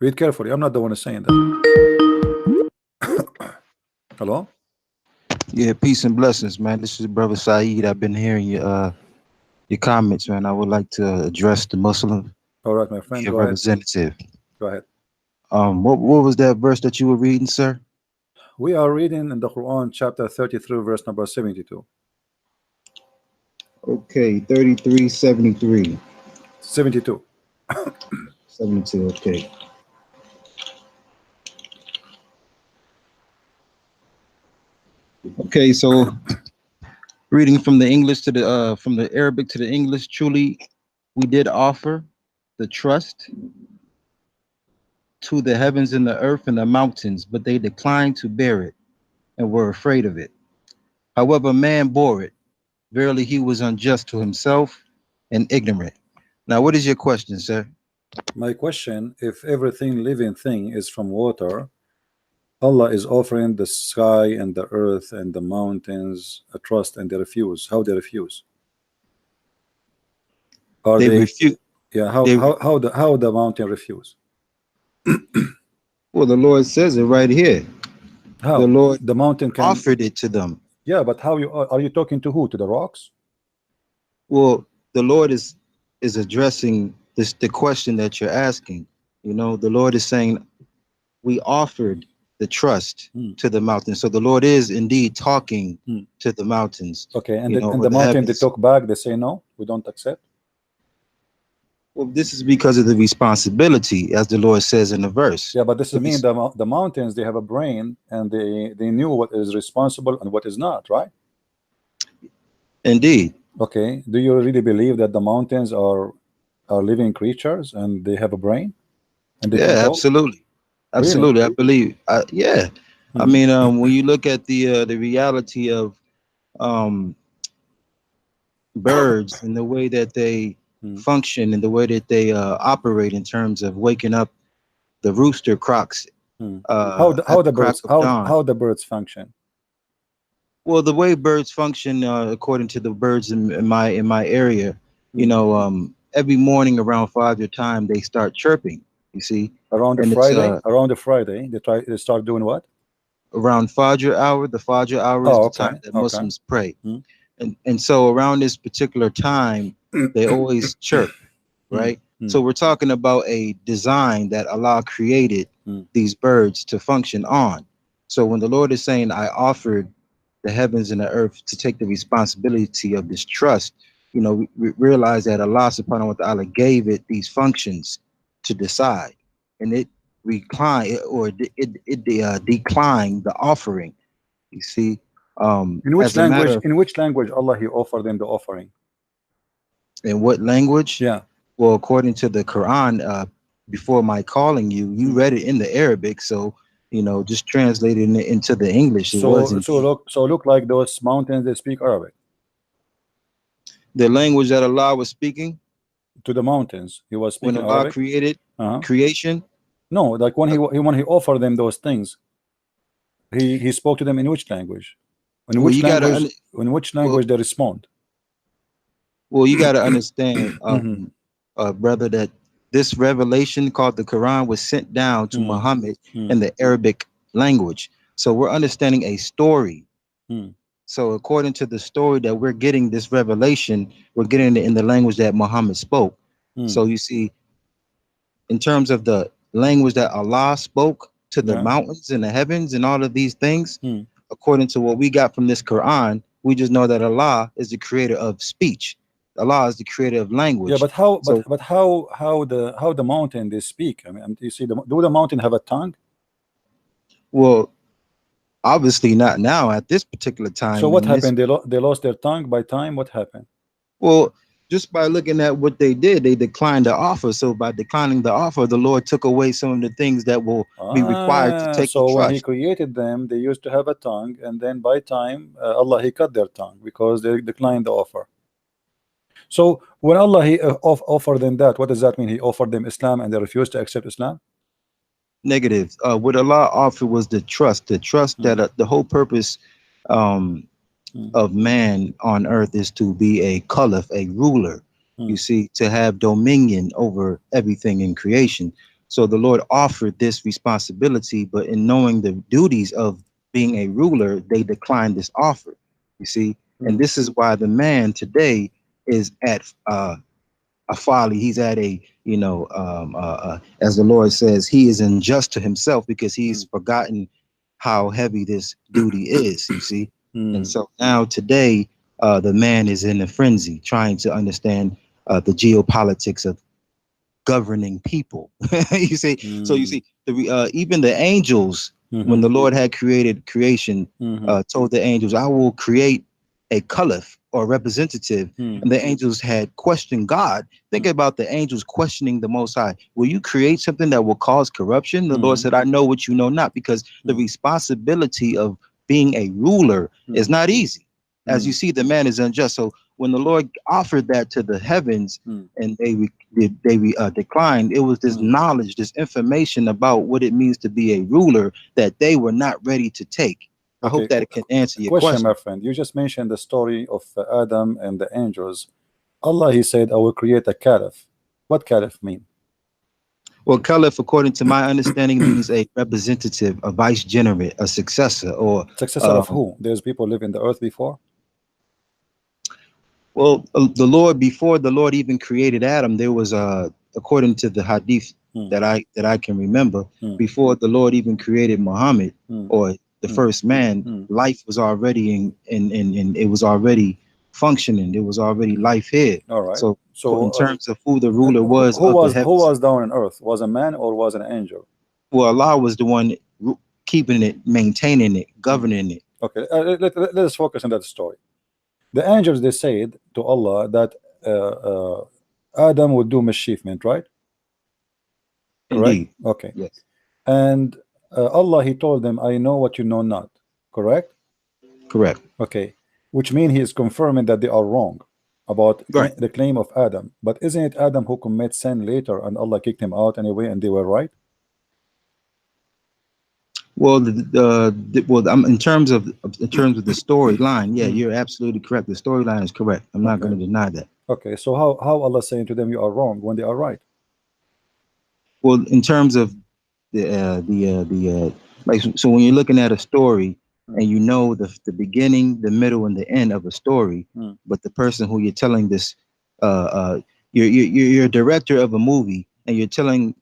Read carefully. I'm not the one who's saying that. Hello? Yeah, peace and blessings, man. This is Brother Saeed. I've been hearing your comments, man. I would like to address the Muslim, All right, my be friend. a Go ahead. representative. Go ahead. What was that verse that you were reading, sir? We are reading in the Quran, chapter 33, verse number 72. Okay, 33:73. 72. 72, okay. Okay, so reading from the English to the from the Arabic to the English, truly we did offer the trust to the heavens and the earth and the mountains, but they declined to bear it and were afraid of it. However, man bore it. Verily, he was unjust to himself and ignorant. Now, what is your question, sir? My question, if everything living thing is from water, Allah is offering the sky and the earth and the mountains a trust and they refuse. How they refuse? Are They they, refute. yeah, They how the mountain refuse? Well, the Lord says it right here. The How? Lord The mountain can, offered it to them. yeah, but how are you talking to who? To the rocks? Well, the Lord is addressing this the question that you're asking. You know, the Lord is saying we offered the trust Hmm. to the mountains. So the Lord is indeed talking Hmm. to the mountains. Okay, and You know, and or the the mountain they heavens. talk back, they say no, we don't accept. Well, this is because of the responsibility, as the Lord says in the verse. Yeah, but this The is mean the mountains they have a brain and they knew what is responsible and what is not, right? Indeed. Okay, do you really believe that the mountains are living creatures and they have a brain and they can Yeah, talk? absolutely. Really? Absolutely. I believe. Yeah. I Hmm. mean, when you look at the reality of um, birds and the way that they Hmm. function and the way that they operate in terms of waking up, the rooster croaks Hmm. How at the the crack birds of dawn. how the birds function? Well, the way birds function, according to the birds in my area, you Hmm. know, every morning around 5 time they start chirping. You see, and it's Around the Friday they start doing what? around Fajr hour. The Fajr hour is Oh, the okay, time that okay. Muslims pray, Hmm. and so around this particular time they always chirp, Hmm. right? Hmm. So we're talking about a design that Allah created Hmm. these birds to function on. So when the Lord is saying, I offered the heavens and the earth to take the responsibility of this trust, you know, we realize that Allah subhanahu wa ta'ala gave it these functions to decide, and it reclined or it declined the offering. You see, as a matter of In which language Allah he offered them the offering? in what language? Yeah. Well, according to the Quran, before my calling you, you Hmm. read it in the Arabic, so you know, just translating it into the English, it was indeed So look like those mountains they speak Arabic. the language that Allah was speaking To the mountains he was when speaking Allah Arabic. created Uh-huh. creation. No, like Uh, when he offered them those things, he spoke to them in which language? well, you gotta In which well, language they respond? well, you gotta understand, Hmm. brother, that this revelation called the Quran was sent down to Hmm. Muhammad Hmm. in the Arabic language. So we're understanding a story. Hmm. So according to the story that we're getting this revelation, we're getting it in the language that Muhammad spoke. Hmm. So you see, in terms of the language that Allah spoke to the Yeah. mountains and the heavens and all of these things, Hmm. according to what we got from this Quran, we just know that Allah is the creator of speech. Allah is the creator of Yeah, language. but how So, how the mountain they speak? I mean, you see, do the mountain have a tongue? well, obviously not now at this particular So time what in this. happened? They lost their tongue by time. What happened? Well, just by looking at what they did, they declined the offer. So by declining the offer, the Lord took away some of the things that will be required to take the So when he trust. created them, they used to have a tongue, and then by time, Allah he cut their tongue because they declined the offer. So when Allah he offered them that, what does that mean? He offered them Islam and they refused to accept Islam? Negative. What Allah offered was the trust Hmm. that the whole purpose um, Hmm. of man on earth is to be a caliph, a ruler. Hmm. You see, to have dominion over everything in creation. So the Lord offered this responsibility, but in knowing the duties of being a ruler, they declined this offer. You see, and this is why the man today is at a folly. He's at a, as the Lord says, he is unjust to himself because he's forgotten how heavy this duty is. You see, and so now today, the man is in a frenzy, trying to understand the geopolitics of governing people. You see, so you see, even the angels, when the Lord had created creation, told the angels, "I will create a caliph or representative," and the angels had questioned God. Think about the angels questioning the Most High. Will you create something that will cause corruption? The Lord said, "I know what you know not," because the responsibility of being a ruler is not easy. As you see, the man is unjust. So when the Lord offered that to the heavens and they declined, it was this knowledge, this information about what it means to be a ruler that they were not ready to take. I hope that it can answer your question. My friend. You just mentioned the story of Adam and the angels. Allah, he said, "I will create a caliph." What caliph mean? Well, caliph, according to my understanding, means a representative, a vicegerent, a successor, or successor of who? There's people live in the earth before. Well, the Lord, before the Lord even created Adam, there was according to the hadith that I can remember, before the Lord even created Muhammad or the first man, life was already in it was already functioning. There was already life here. All right. So in terms of who the ruler was, who was down on earth? Was a man or was an angel? Well, Allah was the one keeping it, maintaining it, governing it. Okay, let us focus on that story. The angels, they said to Allah that Adam would do mischievement, right? Indeed. Correct? Okay. Yes. And Allah, he told them, "I know what you know not." Correct? Correct. Okay. Which means he is confirming that they are wrong about the claim of Adam. But isn't it Adam who commits sin later and Allah kicked him out anyway and they were right? Well, in terms of the storyline, yeah, you're absolutely correct. The storyline is correct. I'm not going to deny that. Okay, so how Allah saying to them you are wrong when they are right? Well, in terms of like, so when you're looking at a story and you know the beginning, the middle, and the end of a story, but the person who you're telling this, you're a director of a movie and you're telling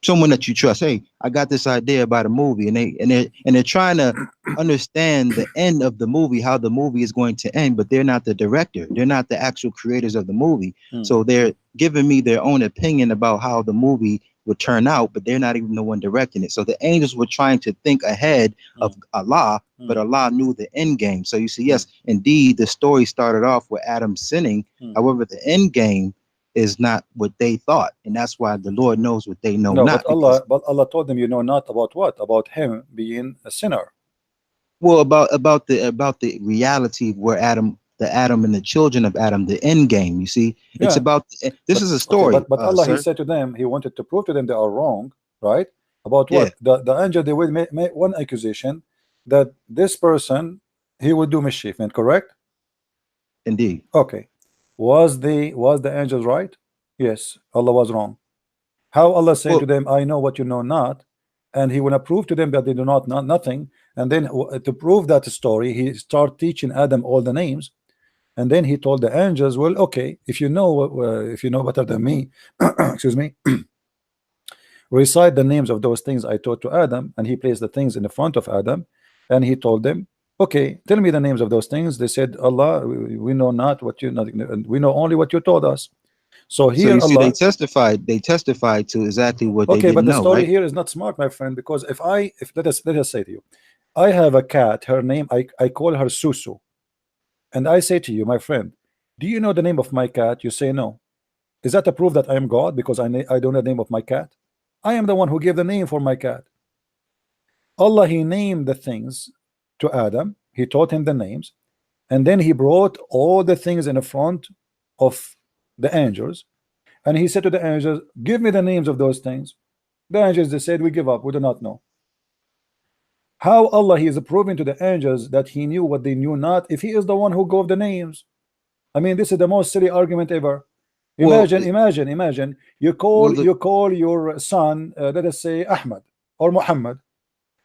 someone that you trust, "Hey, I got this idea about a movie," and they're trying to understand the end of the movie, how the movie is going to end, but they're not the director, they're not the actual creators of the movie. So they're giving me their own opinion about how the movie would turn out, but they're not even the one directing it. So the angels were trying to think ahead of Allah, but Allah knew the end game. So you see, yes, indeed, the story started off with Adam sinning. However, the end game is not what they thought, and that's why the Lord knows what they know not. But Allah told them, you know not about what? About him being a sinner. Well, about the reality where the Adam and the children of Adam, the end game. You see, it's about this is a story. But Allah, he said to them, he wanted to prove to them they are wrong, right? About what? The angel, they will make one accusation that this person, he would do mischievement, correct? Indeed. Okay. Was the angels right? Yes, Allah was wrong. How Allah said to them, "I know what you know not," and he will prove to them that they do not know nothing. And then to prove that story, he started teaching Adam all the names, and then he told the angels, "Well, okay, if you know better than me, excuse me, recite the names of those things I taught to Adam." And he placed the things in the front of Adam, and he told them, "Okay, tell me the names of those things." They said, "Allah, we know not what you know, we know only what you told us." So here, you see, Allah, they testified to exactly what they didn't know. Okay, but the story right? here is not smart, my friend, because if let us say to you, I have a cat, her name, I call her Susu, and I say to you, my friend, do you know the name of my cat? You say no. Is that a proof that I am God because I don't know the name of my cat? I am the one who gave the name for my cat. Allah, he named the things to Adam, he taught him the names, and then he brought all the things in the front of the angels, and he said to the angels, "Give me the names of those things." The angels, they said, "We give up, we do not know." How Allah, he is proving to the angels that he knew what they knew not, if he is the one who gave the names? I mean, this is the most silly argument ever. Imagine you call well, you call your son, let us say Ahmed or Muhammad,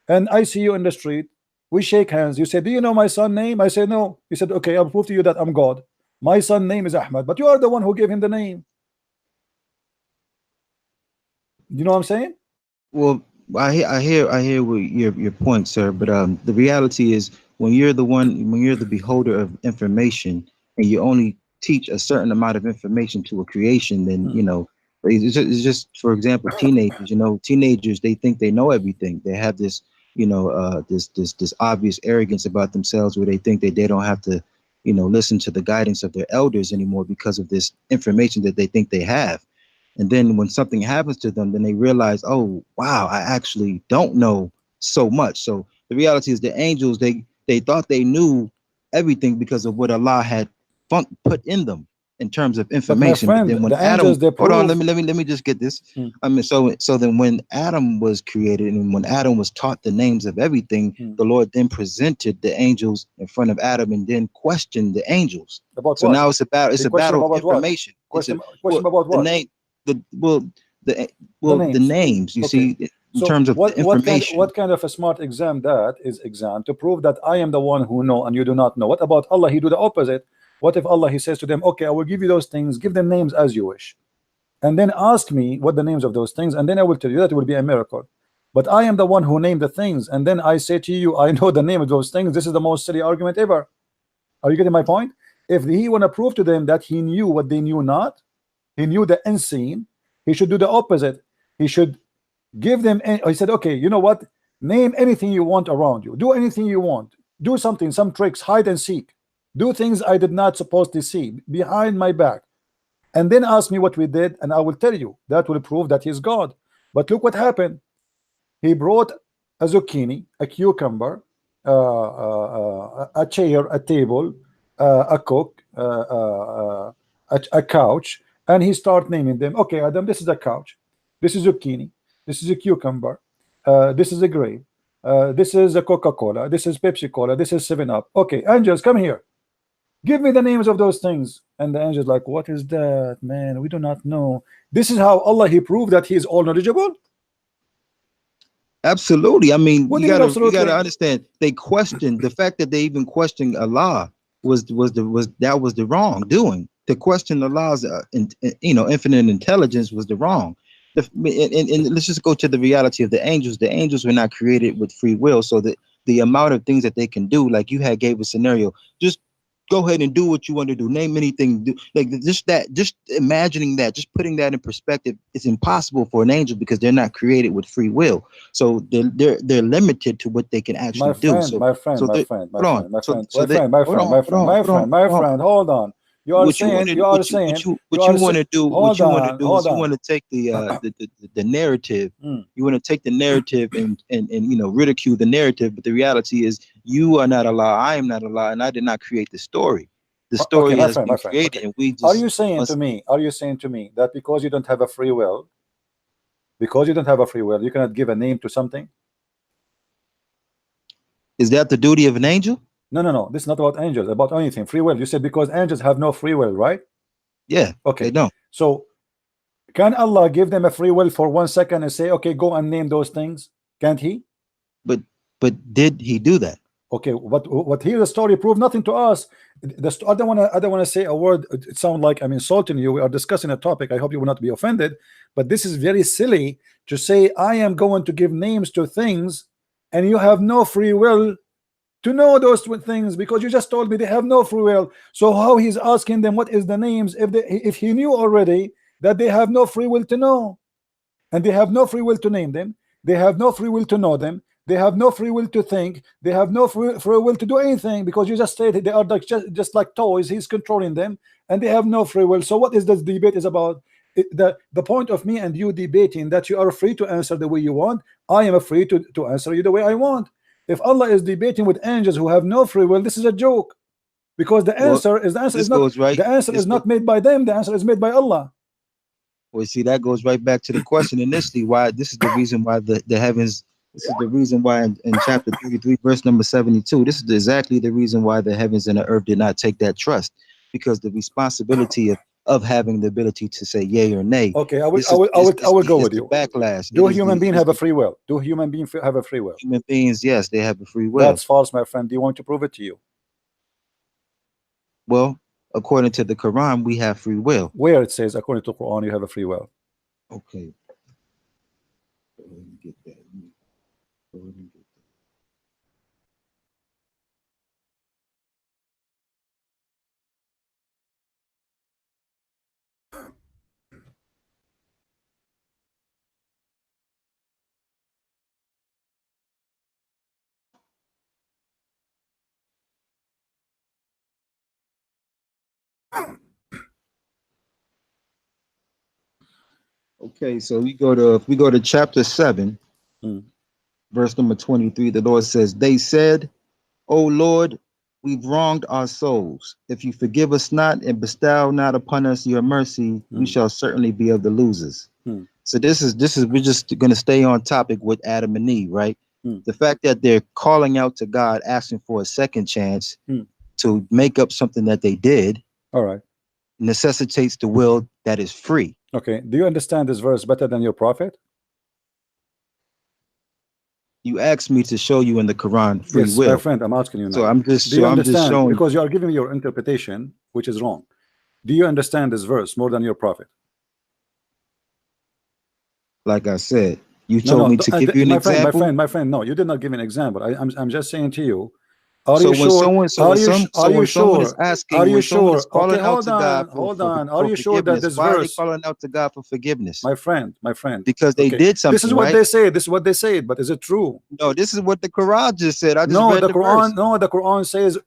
and I see you in the street. We shake hands. You say, "Do you know my son name?" I say, "No." He said, "Okay, I'll prove to you that I'm God. My son name is Ahmed, but you are the one who gave him the name." You know what I'm saying? Well, I hear what your point, sir. But the reality is, when you're the beholder of information, and you only teach a certain amount of information to a creation, then it's just, for example, teenagers. Teenagers, they think they know everything. They have this, this obvious arrogance about themselves, where they think that they don't have to, listen to the guidance of their elders anymore because of this information that they think they have. And then when something happens to them, then they realize, oh, wow, I actually don't know so much. So the reality is, the angels, they thought they knew everything because of what Allah had put in them in terms of But my information. But friend, then when the Adam, angels, they hold on, prove. let me just get this. Hmm. I mean, so then when Adam was created, and when Adam was taught the names of everything, the Lord then presented the angels in front of Adam, and then questioned the angels. About So what? now it's a battle of about what? information. Question Well, about the what? name the The the names. names, you Okay. see, in So terms of the information. what kind of a smart exam that is? Exam to prove that I am the one who know and you do not know. What about Allah? He do the opposite. What if Allah, he says to them, okay, I will give you those things, give them names as you wish, and then ask me what the names of those things, and then I will tell you. That will be a miracle. But I am the one who named the things, and then I say to you, I know the name of those things. This is the most silly argument ever. Are you getting my point? If he want to prove to them that he knew what they knew not, he knew the unseen, he should do the opposite. He should give them. He said, okay, you know what? Name anything you want around you. Do anything you want. Do something, some tricks, hide and seek. Do things I did not supposed to see behind my back, and then ask me what we did, and I will tell you. That will prove that he's God. But look what happened. He brought a zucchini, a cucumber, a chair, a table, a cook, a couch, and he start naming them. Okay, Adam, this is a couch, this is zucchini, this is a cucumber, this is a grape, this is a Coca-Cola, this is Pepsi-Cola, this is 7-Up. Okay, angels, come here. Give me the names of those things. And the angels like, what is that, man? We do not know. This is how Allah, he proved that he is all knowledgeable. Absolutely. I mean, What you do you mean gotta absolutely? understand. They questioned the fact that they even questioned Allah was the wrongdoing. To question Allah's infinite intelligence was the wrong. And let's just go to the reality of the angels. The angels were not created with free will, so that the amount of things that they can do, like you had gave a scenario, just go ahead and do what you want to do. Name anything. Like just imagining that, just putting that in perspective, it's impossible for an angel because they're not created with free will. So they're limited to what they can actually My do. friend, my friend, So my they friend, my hold on. friend, my So friend, so my they friend, my hold friend, on, my hold friend, on, my hold on, friend, my hold on. friend. Hold on. You are What you want saying, to you are what you saying, what you want to do what hold you want to on, do is hold you on. want to take the narrative. Mm. You want to take the narrative and ridicule the narrative, but the reality is you are not Allah, I am not Allah, and I did not create the story. The Okay, story has my been friend. created, Okay. and we Are just you saying to must. me, that because you don't have a free will, you cannot give a name to something? Is that the duty of an angel? No, no, no. This is not about angels, about anything. Free will. You said because angels have no free will, right? Yeah, Okay. they don't. So can Allah give them a free will for 1 second and say, okay, go and name those things? Can't he? But did he do that? Okay, what here the story proved nothing to us. I don't want to say a word. It sounds like I'm insulting you. We are discussing a topic. I hope you will not be offended. But this is very silly to say I am going to give names to things, and you have no free will to know those things because you just told me they have no free will. So how he's asking them what is the names if he knew already that they have no free will to know, and they have no free will to name them, they have no free will to know them, they have no free will to think, they have no free will to do anything because you just stated they are like just like toys, he's controlling them, and they have no free will. So what is this debate is about? The point of me and you debating that you are free to answer the way you want, I am free to answer you the way I want. If Allah is debating with angels who have no free will, this is a joke, because the Well, answer is this goes right. not made by them, the answer is made by Allah. Well, see, that goes right back to the question initially. Why this is the reason why the heavens. This is the reason why in chapter 33, verse number 72. This is exactly the reason why the heavens and the earth did not take that trust, because the responsibility of having the ability to say yay or nay. Okay, I will go with you. Backlash. Do human beings have a free will? Do human beings have a free will? Human beings, yes, they have a free will. That's false, my friend. Do you want to prove it to you? Well, according to the Quran, we have free will. Where it says, according to the Quran, you have a free will. Okay. Go ahead and get that. Go ahead and get that. Okay, so we go to chapter 7, verse number 23. The Lord says, they said, "O Lord, we've wronged our souls. If you forgive us not and bestow not upon us your mercy, we shall certainly be of the losers." So this is we're just going to stay on topic with Adam and Eve, right? The fact that they're calling out to God, asking for a second chance to make up something that they did, all right, necessitates the will that is free. Okay, do you understand this verse better than your prophet? You asked me to show you in the Quran free yes, will. my friend, I'm asking you now. So I'm just showing, showing, because you are giving me your interpretation, which is wrong. Do you understand this verse more than your prophet? Like I said, you told me to give you an example. My friend, no, you did not give an example. I'm just saying to you. Are so you when sure? Someone is asking, are you sure? Calling okay, out to God hold on. Are you sure that this verse? Why are they verse? calling out to God for forgiveness? My friend. Because they did something. This is what they say. This is what they say. But is it true? No, this is what the Quran just said. I just read the Quran. verse. No, the Quran says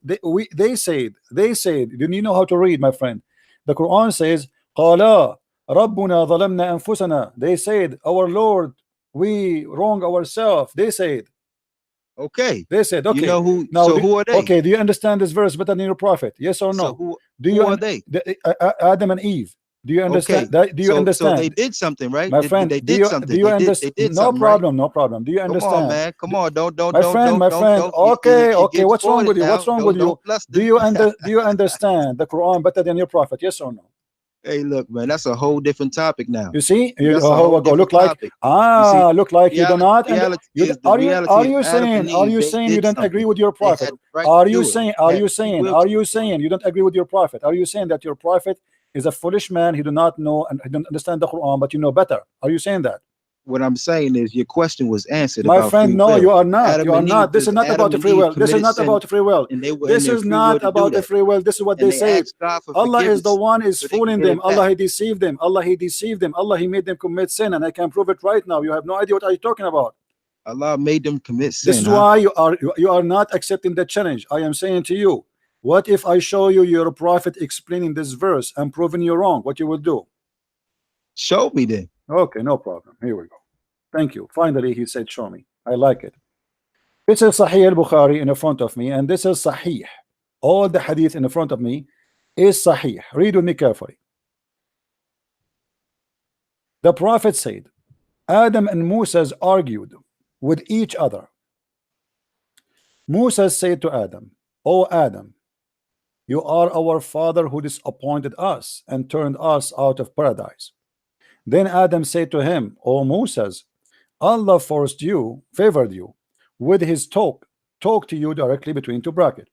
they said. Do you know how to read, my friend? The Quran says, "Qala Rabbuna zalamna anfusana." They said, "Our Lord, we wrong ourselves." They said. Okay. They said, okay. You know who? Now, so who are they? Okay. Do you understand this verse better than your prophet? Yes or no? So who are they? Adam and Eve. Do you understand? Okay. Do you understand? So they did something, right? My friend, they did something. Do you understand? No problem. Right? No problem. Do you understand? Come on, man. Come on. Don't. My friend. Okay. Okay. What's wrong with you? What's wrong with you? Do you understand the Quran better than your prophet? Yes or no? Hey, look, man, that's a whole different topic now. You see, look like you do not. Are you saying you don't agree with your prophet? Are you saying you don't agree with your prophet? Are you saying that your prophet is a foolish man? He do not know and he don't understand the Quran, but you know better. Are you saying that? What I'm saying is your question was answered. My friend, no, you are not. You are not. This is not about the free will. This is not about free will. This is not about the free will. This is what they say. Allah is the one is fooling them. Allah he deceived them. Allah he deceived them. Allah he made them commit sin, and I can prove it right now. You have no idea what are you talking about. Allah made them commit sin. This is why you are not accepting the challenge. I am saying to you, what if I show you your prophet explaining this verse and proving you wrong? What you will do? Show me then. Okay, no problem. Here we go. Thank you. Finally, he said, show me. I like it. This is Sahih al-Bukhari in front of me, and this is Sahih. All the hadith in front of me is Sahih. Read with me carefully. The Prophet said, Adam and Moses argued with each other. Moses said to Adam, "O Adam, you are our father who disappointed us and turned us out of paradise." Then Adam said to him, "O Moses, Allah favored you with his talk to you directly between two brackets,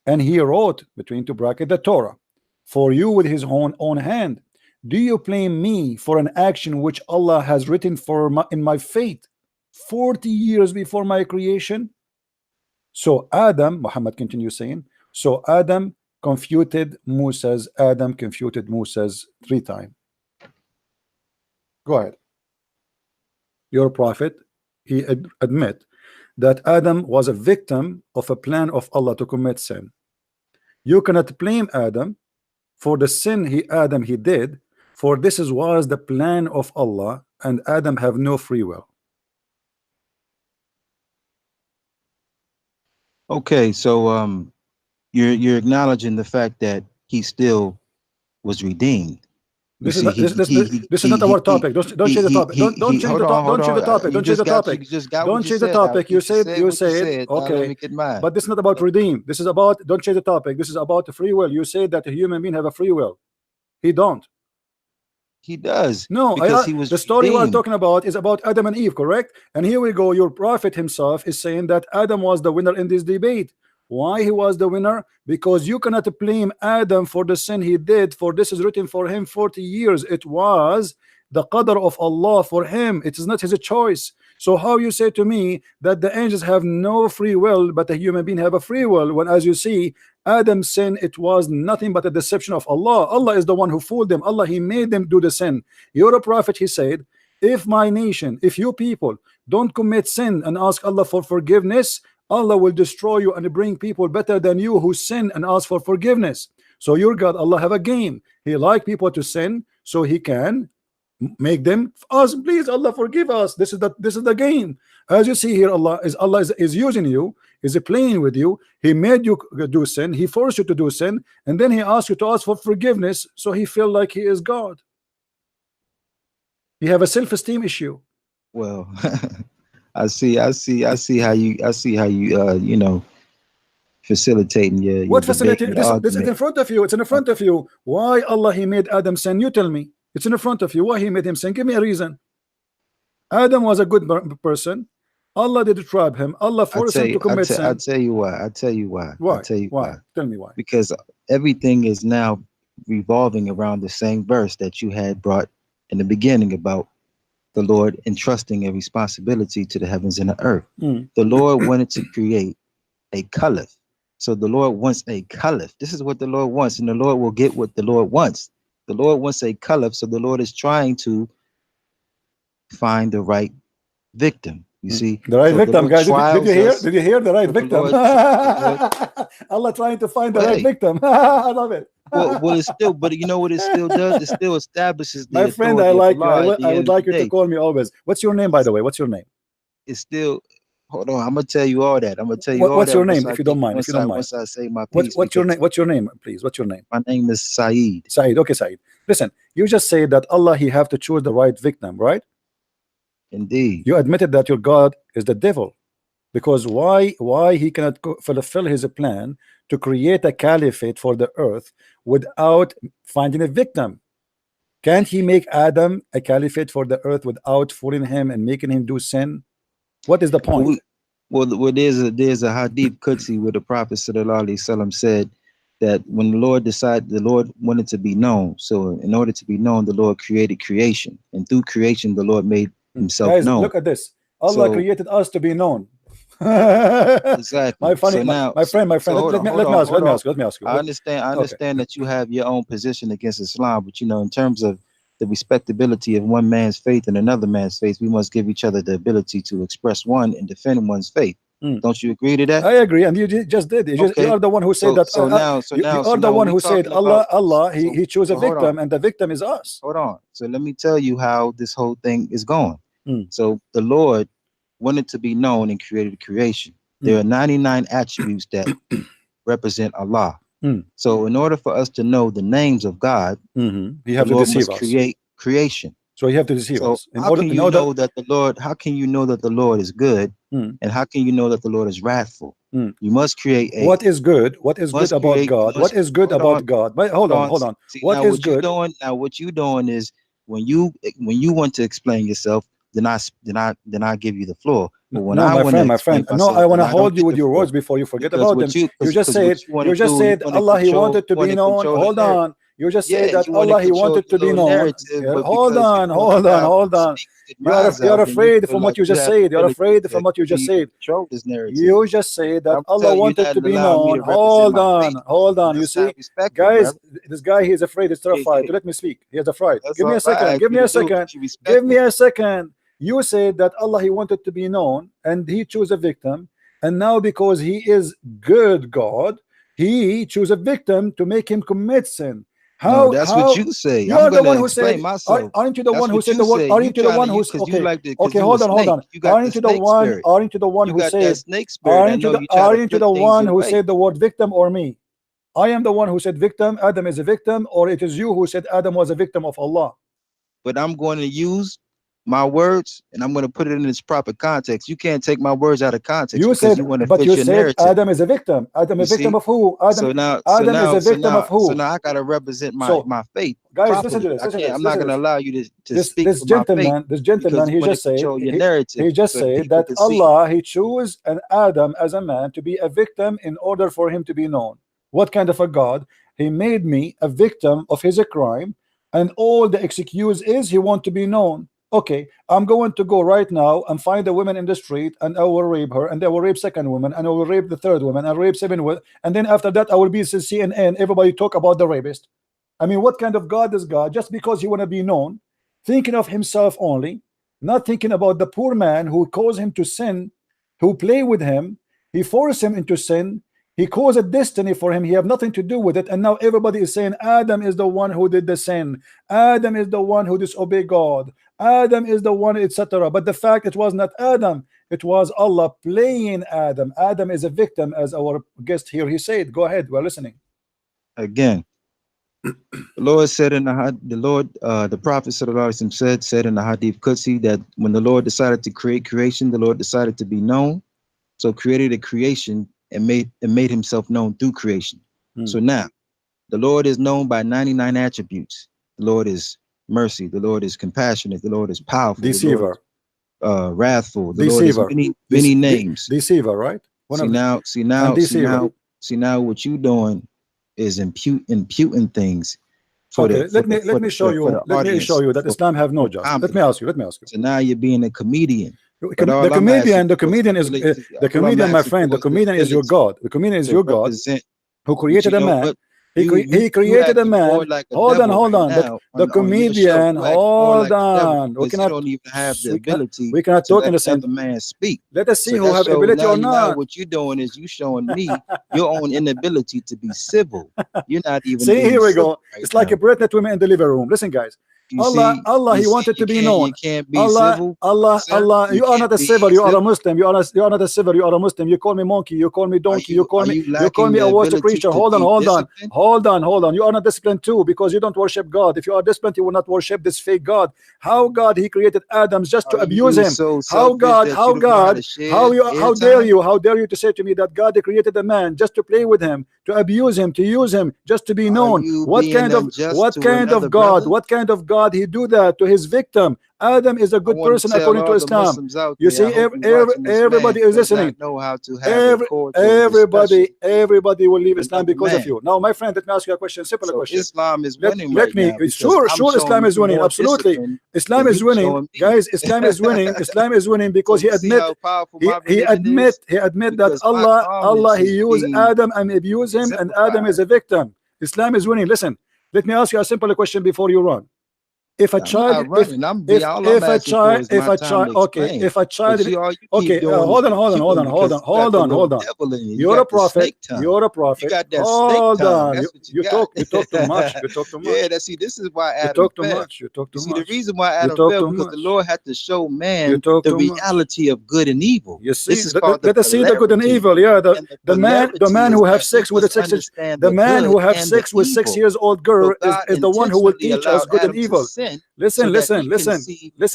and he wrote between two brackets the Torah for you with his own hand. Do you blame me for an action which Allah has written in my fate 40 years before my creation?" So Adam, Muhammad continues saying, so Adam confuted Moses 3 times. Go ahead. Your prophet, he admit that Adam was a victim of a plan of Allah to commit sin. You cannot blame Adam for the sin he did, for this was the plan of Allah, and Adam have no free will. Okay, so you're acknowledging the fact that he still was redeemed. This is not our topic. Don't change the topic. Don't change the topic. Don't change the topic. Don't change the topic. Don't change the topic. You said okay. But this is not about redeem. This is about, don't change the topic. This is about the free will. You say that a human being have a free will. He don't. He does. No, Because he was the story we're redeemed. talking about is about Adam and Eve, correct? And here we go. Your prophet himself is saying that Adam was the winner in this debate. Why he was the winner? Because you cannot blame Adam for the sin he did, for this is written for him 40 years. It was the qadr of Allah for him. It is not his choice. So how you say to me that the angels have no free will, but the human being have a free will, when, as you see, Adam's sin, it was nothing but a deception of Allah. Allah is the one who fooled them. Allah, he made them do the sin. You're a prophet, he said, if my nation, if you people don't commit sin and ask Allah for forgiveness, Allah will destroy you and bring people better than you who sin and ask for forgiveness. So your God, Allah, have a game. He like people to sin so he can make them ask, please Allah forgive us. This is the game. As you see here, Allah is using you, is playing with you. He made you do sin, he forced you to do sin, and then he asked you to ask for forgiveness, so he feel like he is God. You have a self-esteem issue. Well, I see how you you know, facilitating your what debate, facilitating? your This is in front of you. It's in front of you. Why Allah he made Adam sin? You tell me. It's in front of you. Why he made him sin? Give me a reason. Adam was a good person. Allah did trap him. Allah forced him to commit sin. I'll tell you why. Why? Tell me why. Because everything is now revolving around the same verse that you had brought in the beginning about the Lord entrusting a responsibility to the heavens and the earth. The Lord wanted to create a caliph. So the Lord wants a caliph. This is what the Lord wants, and the Lord will get what the Lord wants. The Lord wants a caliph, so the Lord is trying to find the right victim. You see, the right victim, guys. Did you hear? Did you hear the right victim? Allah trying to find the right victim. I love it. Well, it's still, but you know what it still does? It still establishes the my friend, I like you. I would like you to call me always. What's your name, by the way? What's your name? It's still. Hold on, I'm gonna tell you all that. I'm gonna tell you all that. What's your name, if you don't mind? Once I say my piece. What's your name? What's your name, please? What's your name? My name is Saeed. Saeed. Okay, Saeed. Listen, you just say that Allah, he have to choose the right victim, right? Indeed. You admitted that your God is the devil, because why he cannot fulfill his plan to create a caliphate for the earth without finding a victim? Can't he make Adam a caliphate for the earth without fooling him and making him do sin? What is the point? Well, there's a hadith Qudsi where the Prophet sallallahu alaihi wasallam said that when the Lord decided, the Lord wanted to be known. So in order to be known, the Lord created creation, and through creation, the Lord made himself Guys, known. look at this. Allah created us to be known. Exactly. My friend. Let me ask you. I understand that you have your own position against Islam, but you know, in terms of the respectability of one man's faith and another man's faith, we must give each other the ability to express one and defend one's faith. Don't you agree to that? I agree, and you just did. You are the one who said that. You are the one who said Allah. He chose a victim, and the victim is us. Hold on. So let me tell you how this whole thing is going. So the Lord wanted to be known and created creation. There are 99 attributes that represent Allah. So in order for us to know the names of God, you have to deceive us. Create creation. So you have to deceive us. How can you know that the Lord is good, and how can you know that the Lord is wrathful? You must create a. What is good? What is good about God? What is good about God? But hold on. See, what is good? What you doing is when you want to explain yourself, then I give you the floor. But when my friend, no, I want to hold you with your words before you forget about them. You just said Allah, he wanted to be known. Hold on. You just said that Allah, he wanted to be known. Hold on. You're afraid from what you just said. You're afraid from what you just said. You just said that Allah wanted to be known. Hold on. You see, guys, this guy, he is afraid. He's terrified. To let me speak. He is afraid. Give me a second. You said that Allah, he wanted to be known, and he chose a victim, and now because he is good God, he chose a victim to make him commit sin. How? No, that's what you say. You are the one who said. Aren't you the one who said the word? Aren't you the one who said? Okay, hold on. Aren't you the one who said? Aren't you the one who said the word victim, or me? I am the one who said victim. Adam is a victim, or it is you who said Adam was a victim of Allah? But I'm going to use my words, and I'm going to put it in its proper context. You can't take my words out of context You because said, you want to but fit you your said narrative. Adam is a victim. Adam is a victim see? of who? Adam, Adam is a victim of who? So now I got to represent my So, my faith guys, properly. listen to this. I Listen to can't. this. I'm not Listen going to to this. allow you to This speak for my faith this gentleman, because he you want just to said control your narrative. he just so that said people that can see. Allah, he chose an Adam as a man to be a victim in order for him to be known. What kind of a God? He made me a victim of his crime, and all the excuse is he want to be known. Okay, I'm going to go right now and find a woman in the street, and I will rape her, and I will rape second woman, and I will rape the third woman, and rape seven women, and then after that I will be CNN. Everybody talk about the rapist. I mean, what kind of God is God? Just because he want to be known, thinking of himself only, not thinking about the poor man who caused him to sin, who play with him, he forced him into sin, he caused a destiny for him, he have nothing to do with it, and now everybody is saying Adam is the one who did the sin, Adam is the one who disobeyed God, Adam is the one, etc. But the fact it was not Adam, it was Allah playing Adam. Adam is a victim, as our guest here he said. Go ahead, we're listening. Again, the Lord said in the Prophet said in the Hadith Qudsi that when the Lord decided to create creation, the Lord decided to be known. So created a creation and made himself known through creation. So now the Lord is known by 99 attributes. The Lord is mercy, the Lord is compassionate, the Lord is powerful, Deceiver, the Lord is, wrathful, the deceiver, Lord is many names. Deceiver, right? See now what you doing is imputing things for okay, the let me show you that Islam have no judge. Let me ask you. So now you're being a comedian. The comedian, my friend, the comedian is your God. The comedian is your God who created a man. He created a man. Hold on. The comedian, hold on. We don't even have the ability. We cannot talk in the same. Man speak. Let us see who have ability or not. Now what you're doing is you showing me your own inability to be civil. You're not even. See, here we go. It's like a pregnant women in the living room. Listen, guys. Allah, he wanted to be known. You can't be civil. Allah, you are not a civil. You are a Muslim. You are not a civil. You are a Muslim. You call me monkey. You call me donkey. You call me a worship creature. Hold on. You are not disciplined too because you don't worship God. If you are disciplined, you will not worship this fake God. How God he created Adam just to abuse him? How dare you to say to me that God created a man just to play with him, to abuse him, to use him, just to be known? What kind of God? What kind of God he do that to his victim? Adam is a good person according to Islam. You see, everybody is listening. Everybody will leave Islam because of you. Now, my friend, let me ask you a question. Simple question. Islam is winning. Sure, Islam is winning. Absolutely, Islam is winning, guys. Islam is winning. Islam is winning because he admit that Allah he used Adam and abused him, and Adam is a victim. Islam is winning. Listen, let me ask you a simple question before you run. If a child, hold on. You're a prophet. Hold on. You talk too much. Yeah, this is why Adam fell. You talk too much. The reason why Adam fell because the Lord had to show man the reality of good and evil. You see, let us see the good and evil. Yeah, the man who have sex with a 6 years old girl is the one who will teach us good and evil. Listen,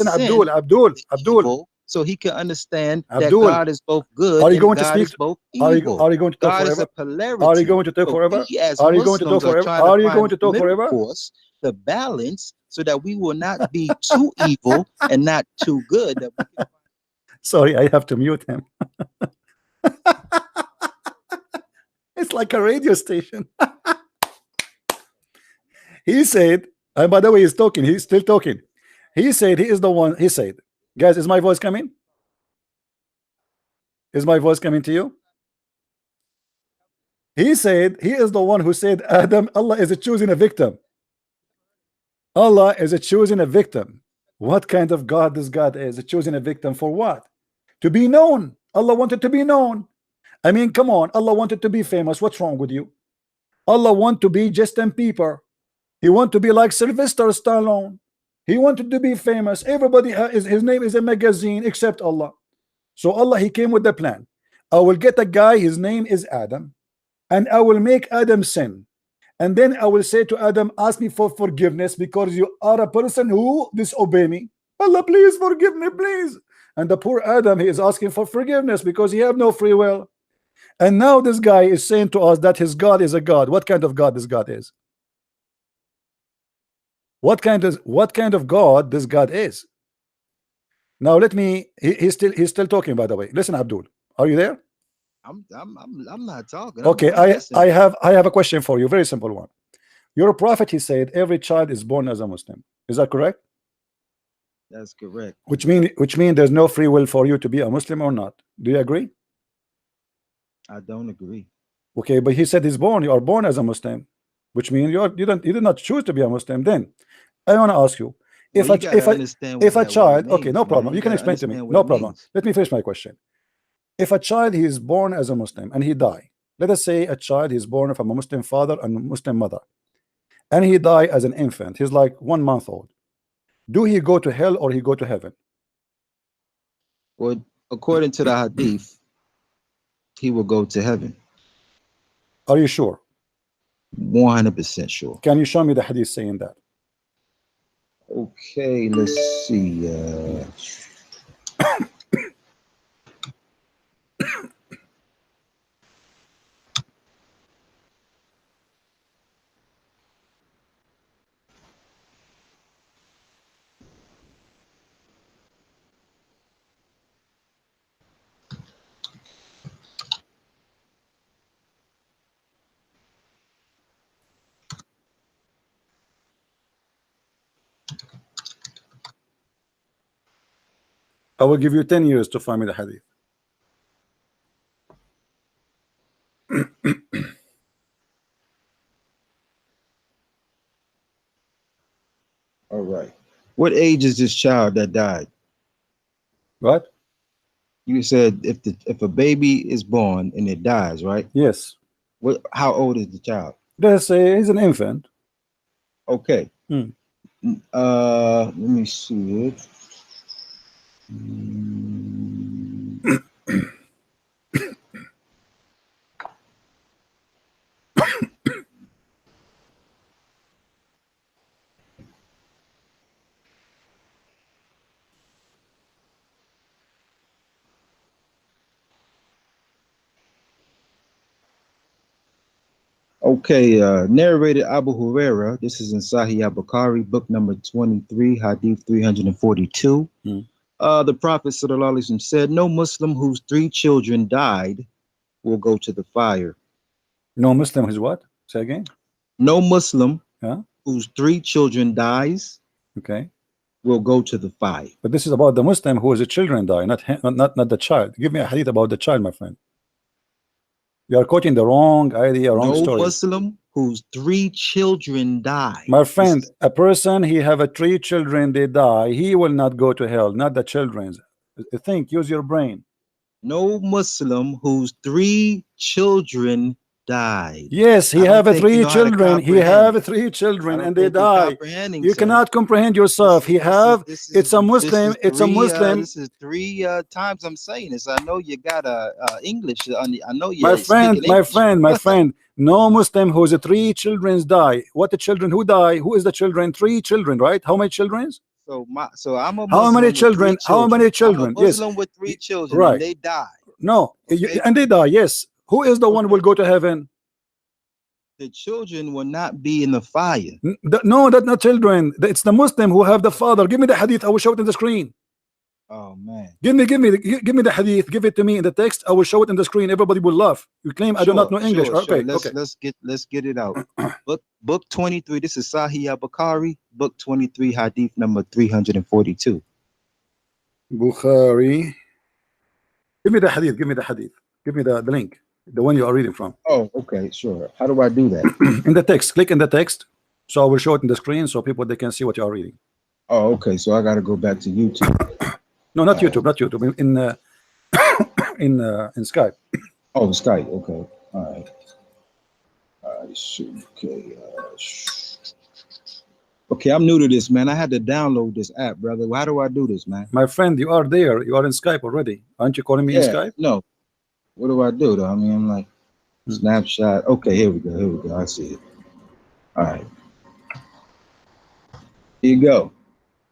Abdul. So he can understand that God is both good. Are you going to speak? Are you going to talk forever? Are you going to talk forever? Are you going to talk forever? Are you going to talk forever? The balance so that we will not be too evil and not too good. Sorry, I have to mute him. It's like a radio station. He said, and by the way, he's talking. He's still talking. He said he is the one. He said, guys, is my voice coming? Is my voice coming to you? He said he is the one who said Adam, Allah is choosing a victim. Allah is choosing a victim. What kind of God this God is? Choosing a victim for what? To be known. Allah wanted to be known. I mean, come on. Allah wanted to be famous. What's wrong with you? Allah want to be Justin Bieber. He want to be like Sylvester Stallone. He wanted to be famous. Everybody his name is a magazine except Allah. So Allah he came with the plan. I will get a guy, his name is Adam, and I will make Adam sin. And then I will say to Adam, ask me for forgiveness because you are a person who disobey me. Allah, please forgive me, please. And the poor Adam, he is asking for forgiveness because he have no free will. And now this guy is saying to us that his God is a God. What kind of God this God is? What kind of God this God is? Now let me. He's still talking. By the way, listen, Abdul, are you there? I'm not talking. Okay, I'm listening. I have a question for you. Very simple one. Your prophet, he said, every child is born as a Muslim. Is that correct? That's correct. Which mean there's no free will for you to be a Muslim or not. Do you agree? I don't agree. Okay, but he said he's born. You are born as a Muslim, which means you did not choose to be a Muslim. Then I want to ask you, if Well, if a child, okay, no problem. Man. You can explain to me. No problem. Let me finish my question. If a child he is born as a Muslim and he die, let us say a child is born from a Muslim father and a Muslim mother, and he die as an infant. He's like 1 month old. Do he go to hell or he go to heaven? Well, according to the hadith, he will go to heaven. Are you sure? 100% sure. Can you show me the hadith saying that? Okay, let's see. I will give you 10 years to find me the hadith. All right. What age is this child that died? What? You said if a baby is born and it dies, right? Yes. How old is the child? Let's say he's an infant. Okay. Hmm. Let me see it. Okay, narrated Abu Huraira. This is in Sahih al-Bukhari, book number 23, hadith 342. The Prophet sallallahu alaihi wasallam said, "No Muslim whose 3 children died will go to the fire." No Muslim who's what? Say again. No Muslim Yeah. whose 3 children dies Okay. will go to the fire. But this is about the Muslim who his children die, not the child. Give me a hadith about the child, my friend. You are quoting the wrong idea, wrong story. No Muslim whose 3 children die. My friend, a person he have 3 children, they die. He will not go to hell, not the children's. Think, use your brain. No Muslim whose 3 children died. Yes, he have 3 children. He have 3 children and they die. You cannot comprehend yourself. It's a Muslim. It's a Muslim. This is 3 times I'm saying this. I know you got English. I know you. My friend. No Muslim whose 3 children die. What the children who die? Who is the children? 3 children, right? How many children? So I'm a Muslim. How many children? How many children? I'm a Muslim with 3 children. Right. And they die. No, okay. And they die. Yes. Who is the one who will go to heaven? The children will not be in the fire. No, that's not children. It's the Muslim who have the father. Give me the hadith. I will show it in the screen. Oh man. Give me the hadith. Give it to me in the text. I will show it in the screen. Everybody will laugh. You claim I do not know English. Okay. Let's get it out. book 23. This is Sahih al-Bukhari, book 23, hadith number 342. Bukhari. Give me the hadith. Give me the hadith. Give me the link, the one you are reading from. Oh, okay, sure. How do I do that? In the text. Click in the text. So I will show it in the screen so people they can see what you are reading. Oh, okay. So I got to go back to YouTube. No, not YouTube. Not YouTube. In Skype. Oh, Skype. Okay. All right. Okay. Okay, I'm new to this, man. I had to download this app, brother. How do I do this, man? My friend, you are there. You are in Skype already. Aren't you calling me in Skype? No. What do I do, though? I mean, I'm like, snapshot. Okay, here we go. Here we go. I see it. All right. Here you go.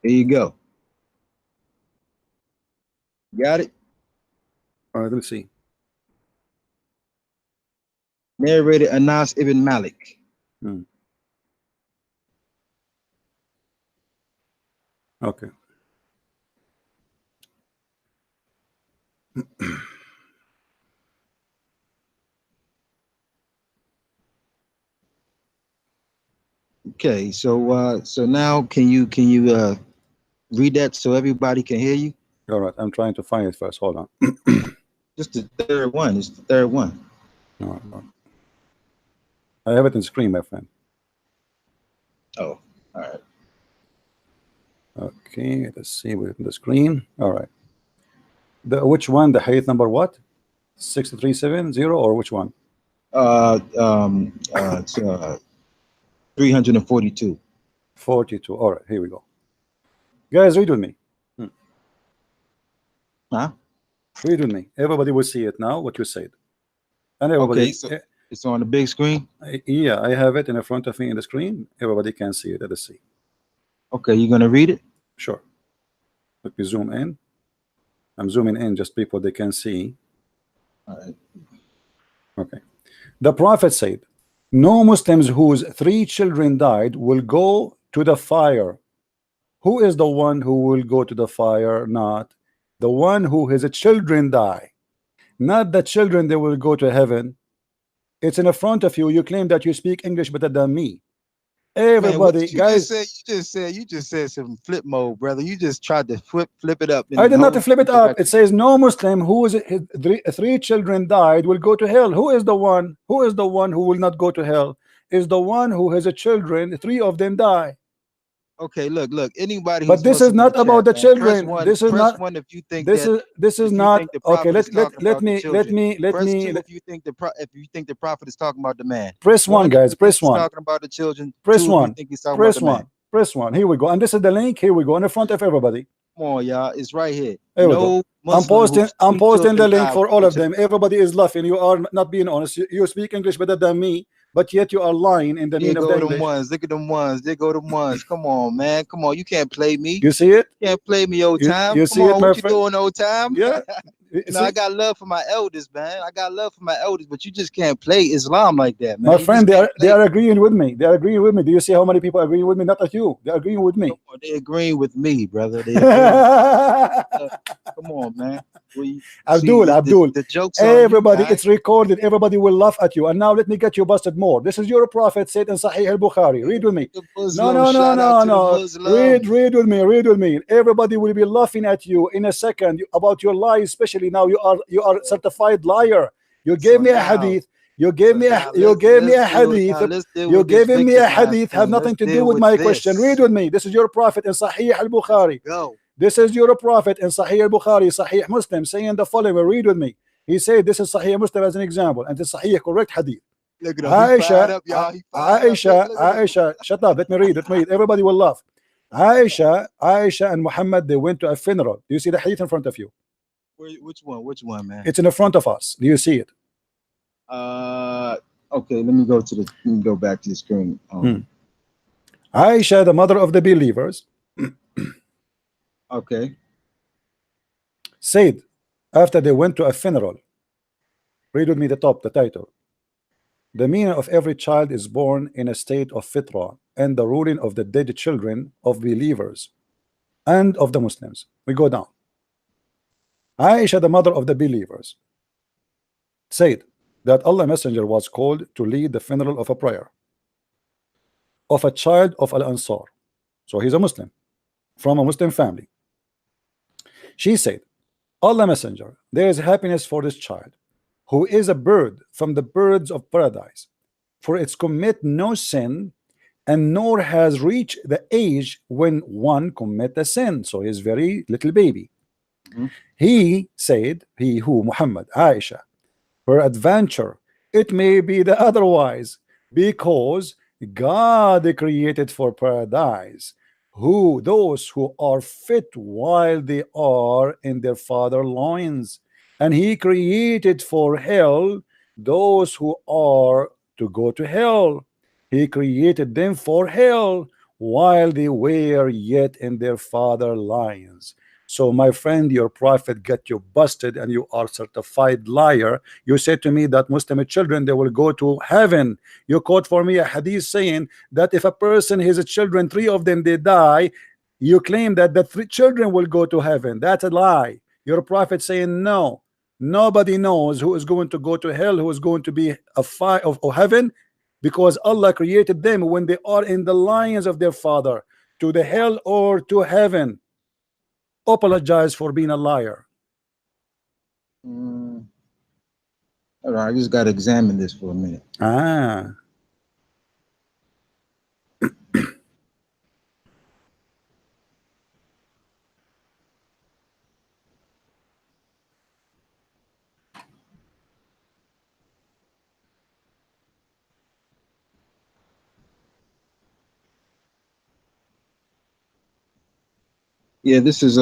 Here you go. got it? All right, let's see. Narrated Anas ibn Malik. Okay. Okay, so now can you read that so everybody can hear you? All right, I'm trying to find it first. Hold on. Just the third one. It's the third one. All right, all right. I have it in screen, my friend. Oh, all right. Okay, let's see with the screen. All right. Which one? The hadith number what? 6370 or which one? It's 342. 42. All right, here we go. Guys, read with me. Huh? Read with me. Everybody will see it now, what you said. And everybody, Okay, so it's on the big screen. yeah, I have it in front of me in the screen. Everybody can see it. Let's see. Okay, you're gonna read it? Sure. Let me zoom in. I'm zooming in, just people they can see. All right. Okay. The Prophet said, no Muslims whose 3 children died will go to the fire. Who is the one who will go to the fire? Not the one who his children die. Not the children they will go to heaven. It's in front of you. You claim that you speak English better than me. Everybody, man, guys. You just said some flip mode, brother. You just tried to flip it up. I did not flip it up. It says no Muslim whose 3 children died will go to hell. Who is the one? Who is the one who will not go to hell? Is the one who has a children. 3 of them die. Okay, look. Anybody. But this is not about the children. This is not. One if you think this is not okay. Let me. If you think the prophet is talking about the man. Press 1, guys. Press 1. Talking about the children. Press 2, 1. Press 1. Press 1. Here we go. And this is the link. Here we go in front of everybody. Come on, y'all. It's right here. Here we go. I'm posting the link for all of them. Everybody is laughing. You are not being honest. You speak English better than me, but yet you are lying in the name of the English. Look at them ones. They go them ones. Come on, man. Come on. You can't play me. You see it? You can't play me old time. You see it, my what friend? you doing old time? Yeah. I got love for my elders, man. I got love for my elders, but you just can't play Islam like that, man. My friend, they are agreeing with me. They are agreeing with me. Do you see how many people are agreeing with me? Not at you. They're agreeing with me. They're agreeing with me, brother. Come on, man. Abdul, the joke's everybody, it's recorded. Everybody will laugh at you. And now let me get you busted more. This is your prophet said in Sahih al-Bukhari. Read with me. No. Read with me. Read with me. Everybody will be laughing at you in a second about your lies, especially now you are certified liar. You gave me a hadith. You gave me a hadith. You gave me a hadith. Have nothing to do with my question. Read with me. This is your prophet in Sahih al-Bukhari. Go. This is your prophet in Sahih al-Bukhari, Sahih Muslim, saying the following. Read with me. He said this is Sahih Muslim as an example, and it's Sahih correct hadith. Aisha, shut up. Let me read. Everybody will laugh. Aisha and Muhammad, they went to a funeral. Do you see the hadith in front of you? Which one, man? It's in the front of us. Do you see it? Okay, let me go back to the screen. Aisha, the mother of the believers, okay, said after they went to a funeral, read with me the title. The meaning of every child is born in a state of fitra, and the ruling of the dead children of believers and of the Muslims. We go down. Aisha, the mother of the believers, said that Allah Messenger was called to lead the funeral of a prayer of a child of Al-Ansar. So he's a Muslim from a Muslim family. She said, Allah Messenger, there is happiness for this child who is a bird from the birds of paradise, for it's commit no sin and nor has reached the age when one commit a sin. So he's very little baby. He said, he who Muhammad, Aisha, her adventure, it may be the otherwise, because God created for paradise those who are fit while they are in their father loins, and he created for hell those who are to go to hell. He created them for hell while they were yet in their father loins. So my friend, your prophet got you busted and you are certified liar. You said to me that Muslim children, they will go to heaven. You quote for me a hadith saying that if a person, his children, 3 of them, they die, you claim that the 3 children will go to heaven. That's a lie. Your prophet saying no. Nobody knows who is going to go to hell, who is going to be a fire of heaven, because Allah created them when they are in the lines of their father, to the hell or to heaven. Apologize for being a liar. All right, I just got to examine this for a minute. Ah. Yeah, this is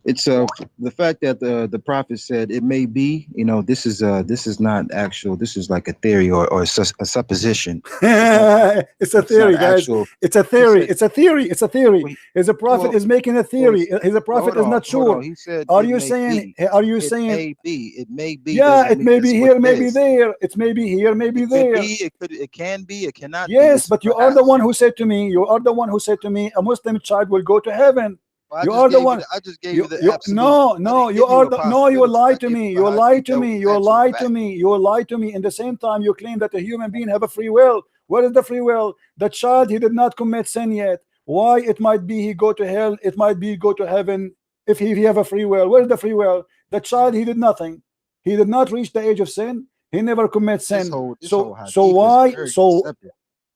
it's the fact that the prophet said it may be, you know, this is not actual, this is like a theory or a supposition. It's a theory, guys. It's a theory. It's a theory. It's a theory. His prophet is making a theory. His prophet is not sure. He said, are you saying? Are you saying? It may be. Yeah, it may be here, maybe there. It may be here, maybe there. It can be. It cannot. Yes, but you are the one who said to me. You are the one who said to me, a Muslim child will go to heaven. Well, you are the one. I just gave you the absolute. No, you are the. No, you lie to me. You lie to me. You lie to me. You lie to me. In the same time, you claim that a human being have a free will. What is the free will? The child, he did not commit sin yet. Why? It might be he go to hell. It might be go to heaven. If he have a free will, where is the free will? The child, he did nothing. He did not reach the age of sin. He never commits sin. So why? So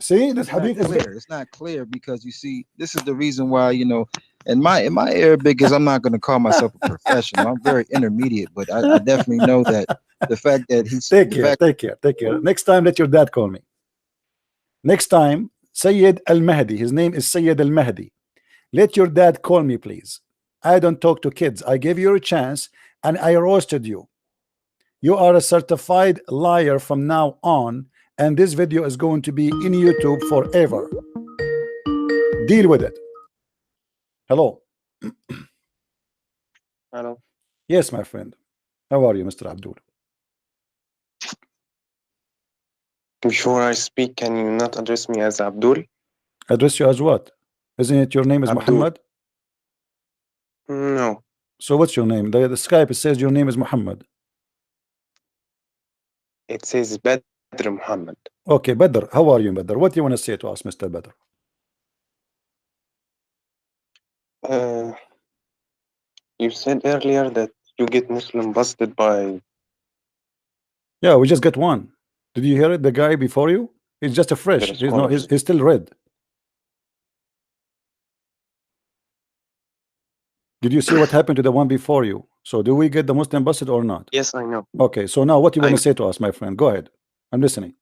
see, this hadith is clear. It's not clear because you see, this is the reason why, you know, in my Arabic is, I'm not going to call myself a professional. I'm very intermediate, but I definitely know that the fact that he's take care. Next time, let your dad call me. Next time, Sayyid Al-Mahdi. His name is Sayyid Al-Mahdi. Let your dad call me, please. I don't talk to kids. I gave you a chance and I roasted you. You are a certified liar from now on, and this video is going to be in YouTube forever. Deal with it. Hello. Hello. Yes, my friend. How are you, Mr. Abdul? Before I speak, can you not address me as Abdul? Address you as what? Isn't it your name is Abdul. Muhammad? No. So what's your name? The Skype, it says your name is Muhammad. It says Badr Muhammad. Okay, Badr. How are you, Badr? What do you want to say to us, Mr. Badr? You said earlier that you get Muslim busted by... Yeah, we just got one. Did you hear it? The guy before you? He's just a fresh. He's still red. Did you see what happened to the one before you? So do we get the Muslim busted or not? Yes, I know. Okay, so now what do you want to say to us, my friend? Go ahead. I'm listening.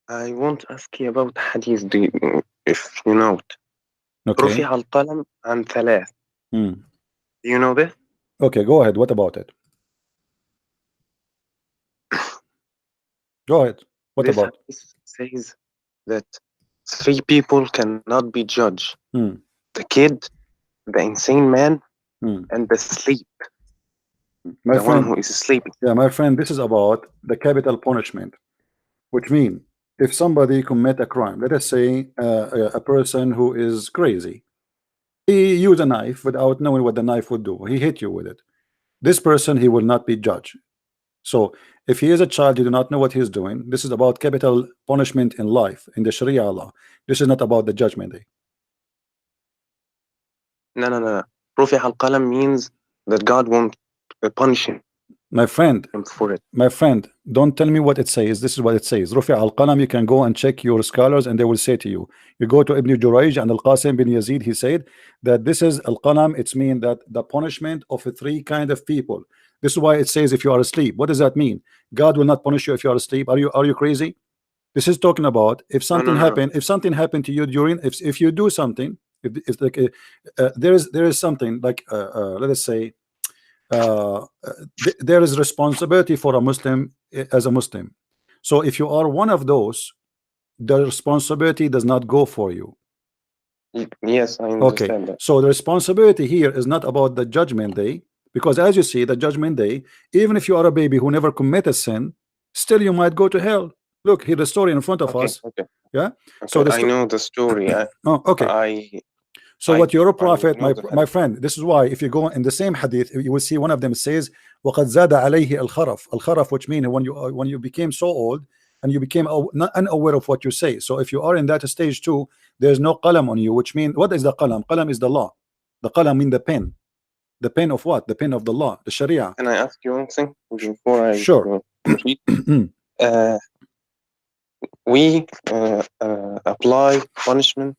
I want to ask you about hadith, if you know it. Okay. رفع القلم عن ثلاث. Do you know this? Okay, go ahead. What about it? Go ahead. What this about? Says that 3 people cannot be judged. The kid, the insane man, and the sleep. My the friend, one who is sleeping. Yeah, my friend, this is about the capital punishment, which means if somebody commit a crime, let us say a person who is crazy, he used a knife without knowing what the knife would do. He hit you with it. This person, he will not be judged. So if he is a child, you do not know what he's doing. This is about capital punishment in life, in the Sharia law. This is not about the judgment day. No. رفع القلم means that God won't punish him. My friend, for it. My friend, don't tell me what it says. This is what it says. رفع القلم, you can go and check your scholars and they will say to you. You go to Ibn Jurayj and Al-Qasim bin Yazid, he said that this is Al-Qalam, it's mean that the punishment of 3 kind of people. This is why it says if you are asleep. What does that mean? God will not punish you if you are asleep. Are you crazy? This is talking about if something happened, if something happened to you during, if you do something, if it's like there is something like let us say there is responsibility for a Muslim as a Muslim. So if you are one of those, the responsibility does not go for you. Yes, I Okay, understand that. so the responsibility here is not about the judgment day, because as you see, the judgment day, even if you are a baby who never committed sin, still you might go to hell. Look here, the story in front of Okay, us. okay, Yeah. So okay. the I know the story. oh, okay. So what your prophet, know my friend, this is why if you go in the same hadith, you will see one of them says, وَقَدْ زَادَ عَلَيْهِ الْخَرَف. Al-kharaf, which means when you became so old and you became not unaware of what you say. So if you are in that stage too, there's no qalam on you, which means, what is the qalam? Qalam is the law. The qalam mean the pen. The pen of what? The pen of the law, the sharia. Can I ask you one thing before I Sure. proceed? We apply punishment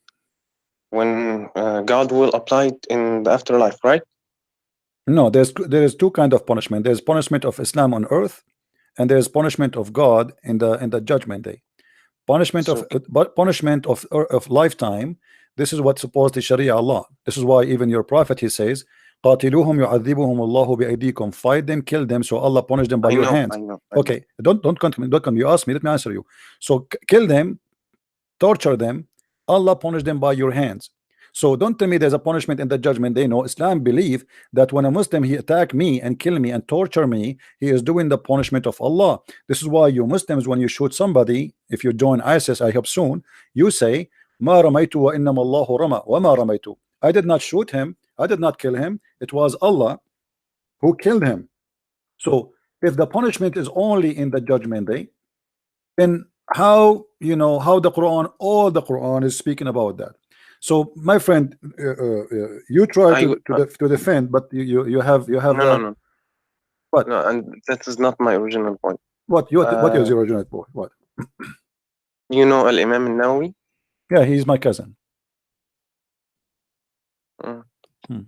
when God will apply it in the afterlife, right? No, there is two kind of punishment. There's punishment of Islam on earth, and there's punishment of God in the judgment day. Punishment of lifetime. This is what supposedly Sharia Allah. This is why even your prophet, he says, قاتلوهم يعذبهم الله بأيديكم. Fight them, kill them, so Allah punish them by your hands. Okay, don't come. You ask me, let me answer you. So kill them, torture them, Allah punish them by your hands. So don't tell me there's a punishment in the judgment day. No, Islam believe that when a Muslim he attack me and kill me and torture me, he is doing the punishment of Allah. This is why you Muslims, when you shoot somebody, if you join ISIS, I hope soon, you say ما رميت وإنما الله رمى وما رميت. I did not shoot him, I did not kill him, it was Allah who killed him. So if the punishment is only in the judgment day, then how the Quran, all the Quran is speaking about that. So my friend, you try to defend, but you have no. What? No, and that is not my original point. What is your original point? What? You know Al-Imam Al-Nawawi? Yeah, he's my cousin.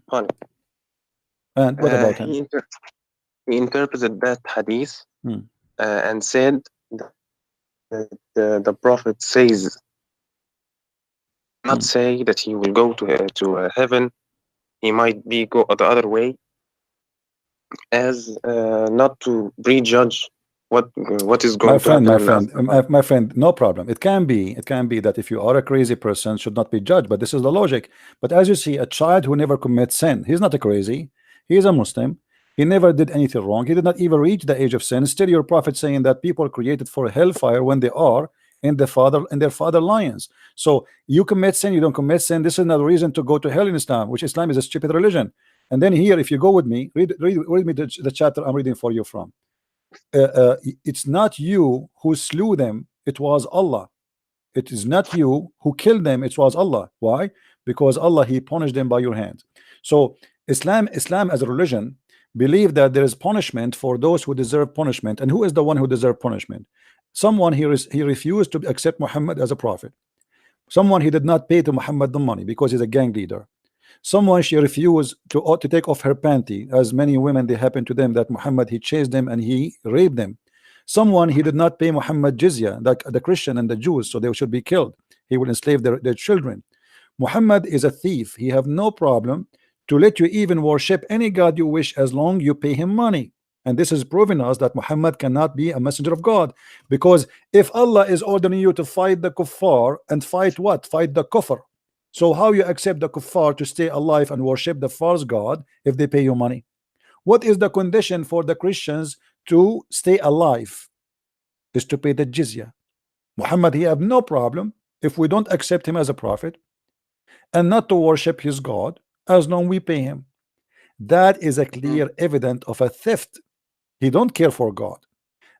Funny. And what about him? He interpreted that hadith and said that the Prophet says, not say that he will go to heaven. He might be go the other way, as not to prejudge what is going to happen. My friend, no problem. It can be that if you are a crazy person, should not be judged. But this is the logic. But as you see, a child who never commits sin, he's not a crazy. He is a Muslim. He never did anything wrong. He did not even reach the age of sin. Still, your prophet saying that people are created for hellfire when they are in their father lions. So you commit sin, you don't commit sin. This is not a reason to go to hell in Islam, which Islam is a stupid religion. And then here, if you go with me, read me the chapter I'm reading for you from. It's not you who slew them, it was Allah. It is not you who killed them, it was Allah. Why? Because Allah, he punished them by your hand. So Islam as a religion believe that there is punishment for those who deserve punishment. And who is the one who deserves punishment? Someone he refused to accept Muhammad as a prophet. Someone he did not pay to Muhammad the money because he's a gang leader. Someone she refused to take off her panty, as many women they happen to them that Muhammad he chased them and he raped them. Someone he did not pay Muhammad jizya, the Christian and the Jews, so they should be killed. He will enslave their children. Muhammad is a thief. He have no problem to let you even worship any god you wish as long you pay him money. And this is proving us that Muhammad cannot be a messenger of God, because if Allah is ordering you to fight the kuffar and fight what? Fight the kufr. So how you accept the kuffar to stay alive and worship the false god if they pay you money? What is the condition for the Christians to stay alive? Is to pay the jizya. Muhammad, he have no problem if we don't accept him as a prophet and not to worship his God as long we pay him. That is a clear evidence of a theft. He don't care for God.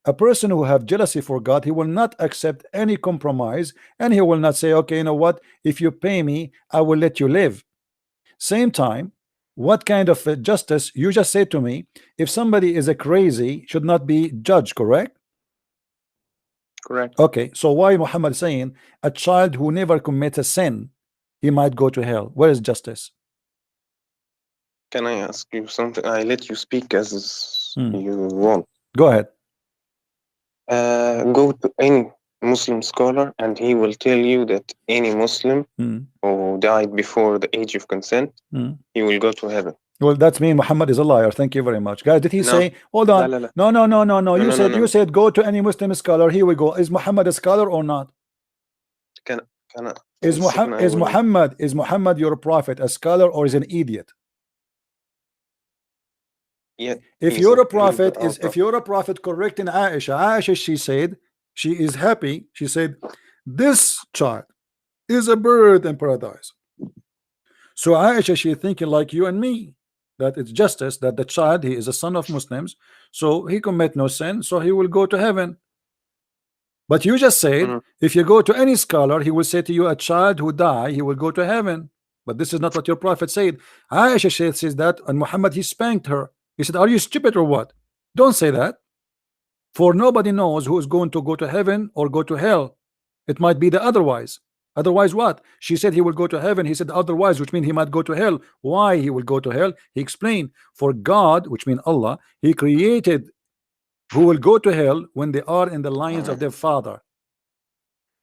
A person who have jealousy for God, he will not accept any compromise, and he will not say, okay, you know what, if you pay me, I will let you live. Same time, what kind of justice? You just said to me, if somebody is a crazy, should not be judged, correct? Correct. Okay, so why Muhammad saying a child who never commits a sin, he might go to hell? Where is justice? Can I ask you something? I let you speak as you want. Go ahead. Go to any Muslim scholar and he will tell you that any Muslim who died before the age of consent, he will go to heaven. Well, that's me. Muhammad is a liar. Thank you very much, guys. Did he say? Hold on. No. You said go to any Muslim scholar. Here we go. Is Muhammad a scholar or not? Can I? Is Muhammad your prophet, a scholar, or is an idiot? Yeah. If you're a prophet, if you're a prophet correcting Aisha, she said she is happy. She said this child is a bird in paradise. So Aisha, she's thinking like you and me, that it's justice, that the child, he is a son of Muslims, so he commit no sin, so he will go to heaven. But you just said if you go to any scholar, he will say to you, a child who die, he will go to heaven. But this is not what your prophet said. Aisha says that, and Muhammad, he spanked her. He said, are you stupid or what? Don't say that, for nobody knows who is going to go to heaven or go to hell. It might be the otherwise. Otherwise what? She said he will go to heaven. He said otherwise, which means he might go to hell. Why he will go to hell? He explained, for God, which means Allah, he created who will go to hell when they are in the lines of their father.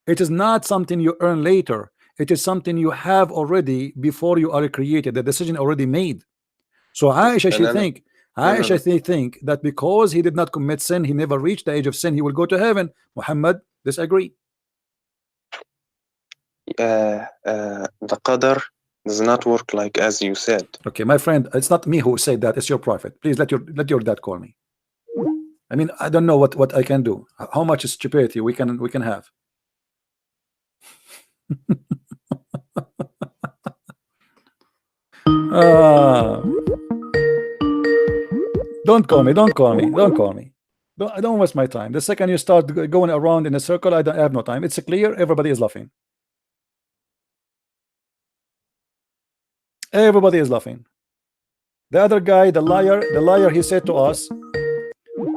It is not something you earn later. It is something you have already before you are created. The decision already made. So Aisha, she think that because he did not commit sin, he never reached the age of sin, he will go to heaven. Muhammad disagree. The qadar does not work like as you said. Okay, my friend, it's not me who said that, it's your prophet. Please let your dad call me. I mean, I don't know what I can do. How much stupidity we can have. Don't call me. Don't waste my time. The second you start going around in a circle, I have no time. It's clear. Everybody is laughing. Everybody is laughing. The other guy, the liar, he said to us,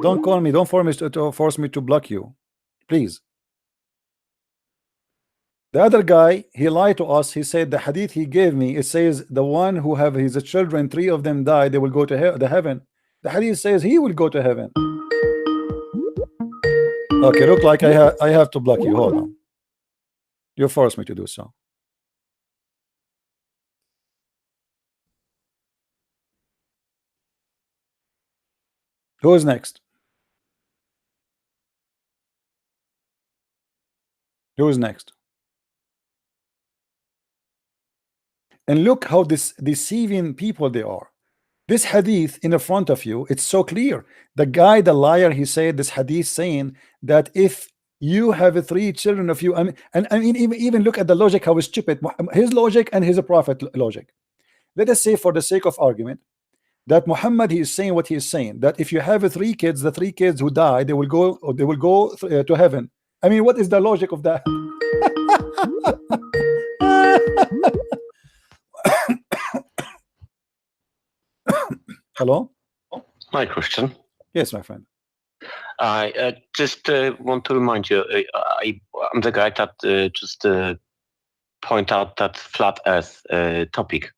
don't call me, don't force me to block you, please. The other guy, he lied to us. He said the hadith he gave me, it says the one who have his children, 3 of them die, they will go to the heaven. The hadith says he will go to heaven. Okay, look like I have to block you. Hold on. You forced me to do so. Who is next? Who is next? And look how deceiving people they are. This hadith in the front of you, it's so clear. The guy, the liar, he said this hadith saying that if you have 3 children of you, and I mean, even look at the logic, how stupid his logic and his prophet logic. Let us say, for the sake of argument, that Muhammad, he is saying what he is saying, that if you have 3 kids, the 3 kids who die, they will go to heaven. I mean, what is the logic of that? Hello? Hi, Christian. Yes, my friend. I just want to remind you, I'm the guy that just point out that flat Earth topic.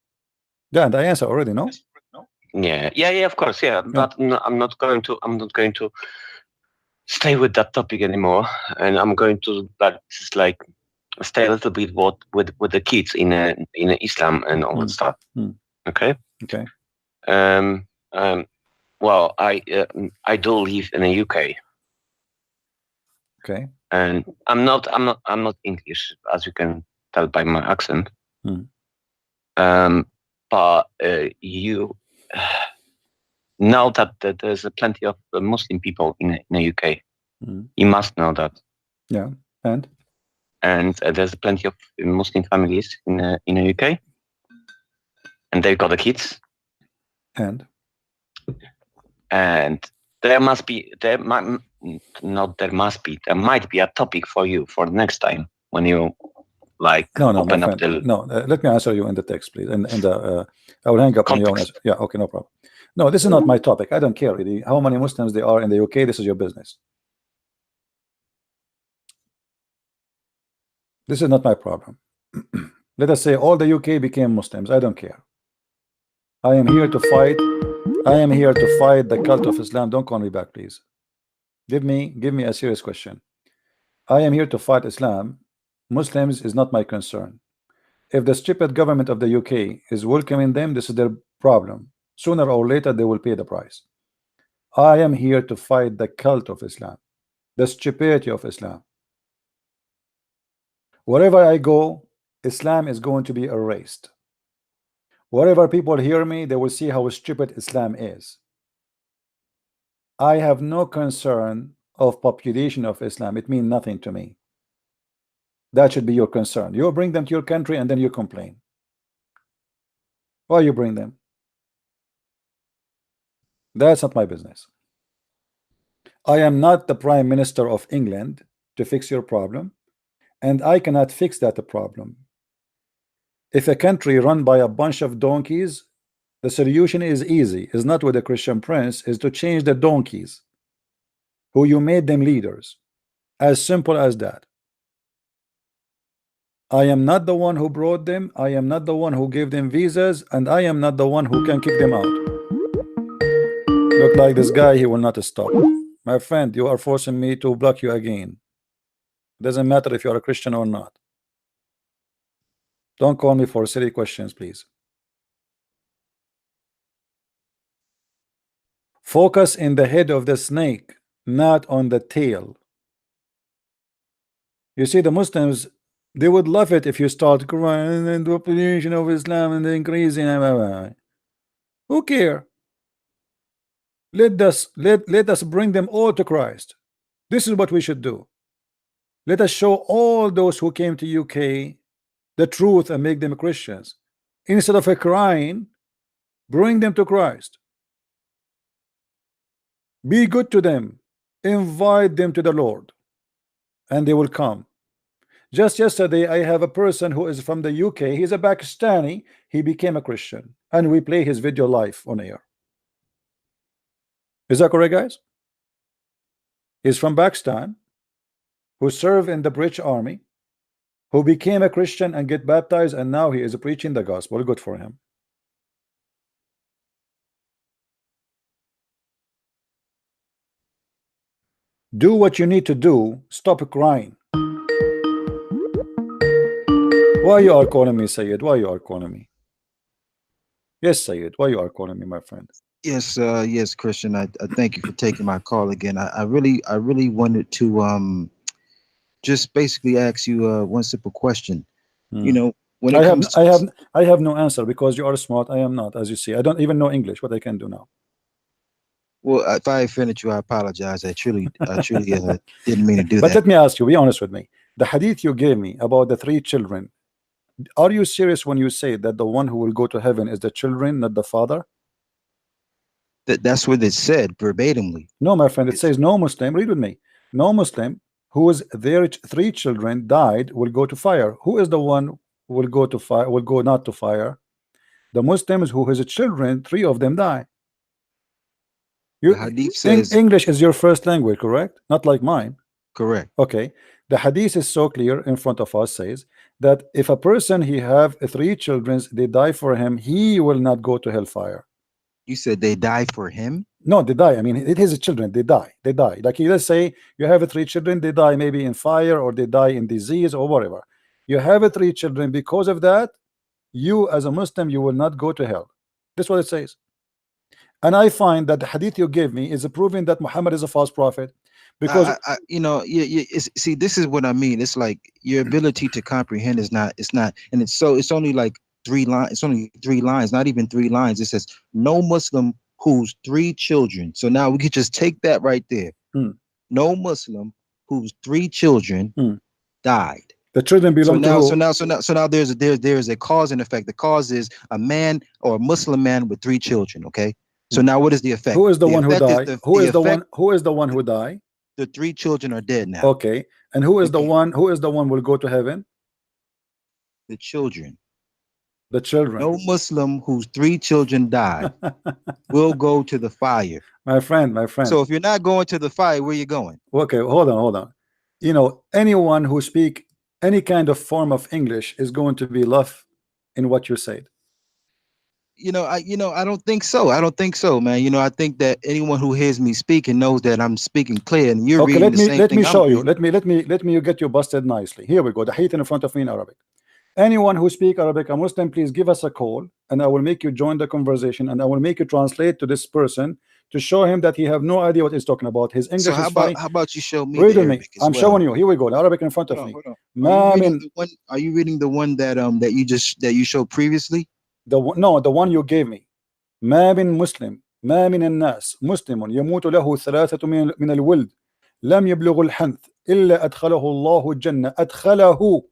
Yeah, and I answer already, no? Yeah, of course, yeah. But I'm not going to stay with that topic anymore, and I'm going to just like stay a little bit with the kids in Islam and all that stuff. Okay. Okay. Well, I do live in the UK. Okay. And I'm not English, as you can tell by my accent. But you know that there's plenty of Muslim people in the UK. You must know that. Yeah. And there's plenty of Muslim families in the UK, and they've got the kids. And there might be a topic for you for next time when you open up the. Let me answer you in the text, please. And I will hang up on you. Yeah, okay, no problem. No, this is not my topic. I don't care really how many Muslims there are in the UK. This is your business. This is not my problem. Let us say all the UK became Muslims. I don't care. I am here to fight. I am here to fight the cult of Islam. Don't call me back, please. Give me a serious question. I am here to fight Islam. Muslims is not my concern. If the stupid government of the UK is welcoming them, this is their problem. Sooner or later, they will pay the price. I am here to fight the cult of Islam, the stupidity of Islam. Wherever I go, Islam is going to be erased. Wherever people hear me, they will see how stupid Islam is. I have no concern of population of Islam. It means nothing to me. That should be your concern. You bring them to your country and then you complain. Why you bring them? That's not my business. I am not the Prime Minister of England to fix your problem, and I cannot fix that problem. If a country run by a bunch of donkeys, the solution is easy. It's not with a Christian prince, is to change the donkeys who you made them leaders. As simple as that. I am not the one who brought them, I am not the one who gave them visas, and I am not the one who can kick them out. Look like this guy, he will not stop. My friend, you are forcing me to block you again. Doesn't matter if you are a Christian or not. Don't call me for silly questions, please. Focus in the head of the snake, not on the tail. You see, the Muslims, they would love it if you start crying and the population of Islam and the increasing. Who care? Let us bring them all to Christ. This is what we should do. Let us show all those who came to UK the truth and make them Christians. Instead of crying, bring them to Christ. Be good to them. Invite them to the Lord, and they will come. Just yesterday, I have a person who is from the UK. He's a Pakistani. He became a Christian, and we play his video live on air. Is that correct, guys? He's from Pakistan, who served in the British Army, who became a Christian and get baptized, and now he is preaching the gospel. Good for him. Do what you need to do. Stop crying. Why you are calling me, Sayyid? Why you are calling me? Yes, Sayyid. Why you are calling me, my friend? Yes, yes, Christian. I thank you for taking my call again. I really wanted to just basically ask you one simple question. You know, when it comes to I have no answer because you are smart. I am not, as you see. I don't even know English. What I can do now? Well, if I offended you, I apologize. I truly didn't mean to do that. But let me ask you, be honest with me. The hadith you gave me about the 3 children, are you serious when you say that the one who will go to heaven is the children, not the father? That's what it said verbatimly. No, my friend, it says no Muslim, read with me, no Muslim whose their 3 children died will go to fire. Who is the one who will go to fire, will go not to fire? The Muslims who his children, 3 of them die. The hadith says English is your first language, correct? Not like mine. Correct. Okay. The hadith is so clear in front of us, says that if a person he have 3 children, they die for him, he will not go to hellfire. You said they die for him? No, they die. I mean, it is children. They die. They die. Like, let's say you have 3 children, they die maybe in fire or they die in disease or whatever. You have 3 children. Because of that, you as a Muslim, you will not go to hell. That's what it says. And I find that the hadith you gave me is proving that Muhammad is a false prophet. Because you know, see, this is what I mean. It's like your ability to comprehend is not. It's not, and it's only like 3 lines. It's only 3 lines, not even 3 lines. It says no Muslim whose 3 children. So now we could just take that right there. No Muslim whose 3 children died. The children belong to who? So now there's a cause and effect. The cause is a man or a Muslim man with 3 children. Okay. So now what is the effect? Who is the one who died? Who is the one who died? The 3 children are dead now. Okay. And who is the one will go to heaven? The children. The children. No Muslim whose 3 children died will go to the fire. My friend. So if you're not going to the fire, where are you going? Okay, hold on. You know, anyone who speak any kind of form of English is going to be loved in what you said. I don't think so. I don't think so, man. I think that anyone who hears me speaking knows that I'm speaking clear, and you're reading the same thing. Let me show you. Let me get you busted nicely. Here we go. The hadith in front of me in Arabic. Anyone who speak Arabic, a Muslim, please give us a call, and I will make you join the conversation, and I will make you translate to this person to show him that he have no idea what he's talking about. His English is fine. How about you show me? Read with me. I'm showing you. Here we go. The Arabic in front of me. Are you reading the one that you showed previously? No, the one you gave me. ما من مسلم ما من الناس مسلم يموت له ثلاثة من الولد لم يبلغ الحنث إلا أدخله الله الجنة. أدخله,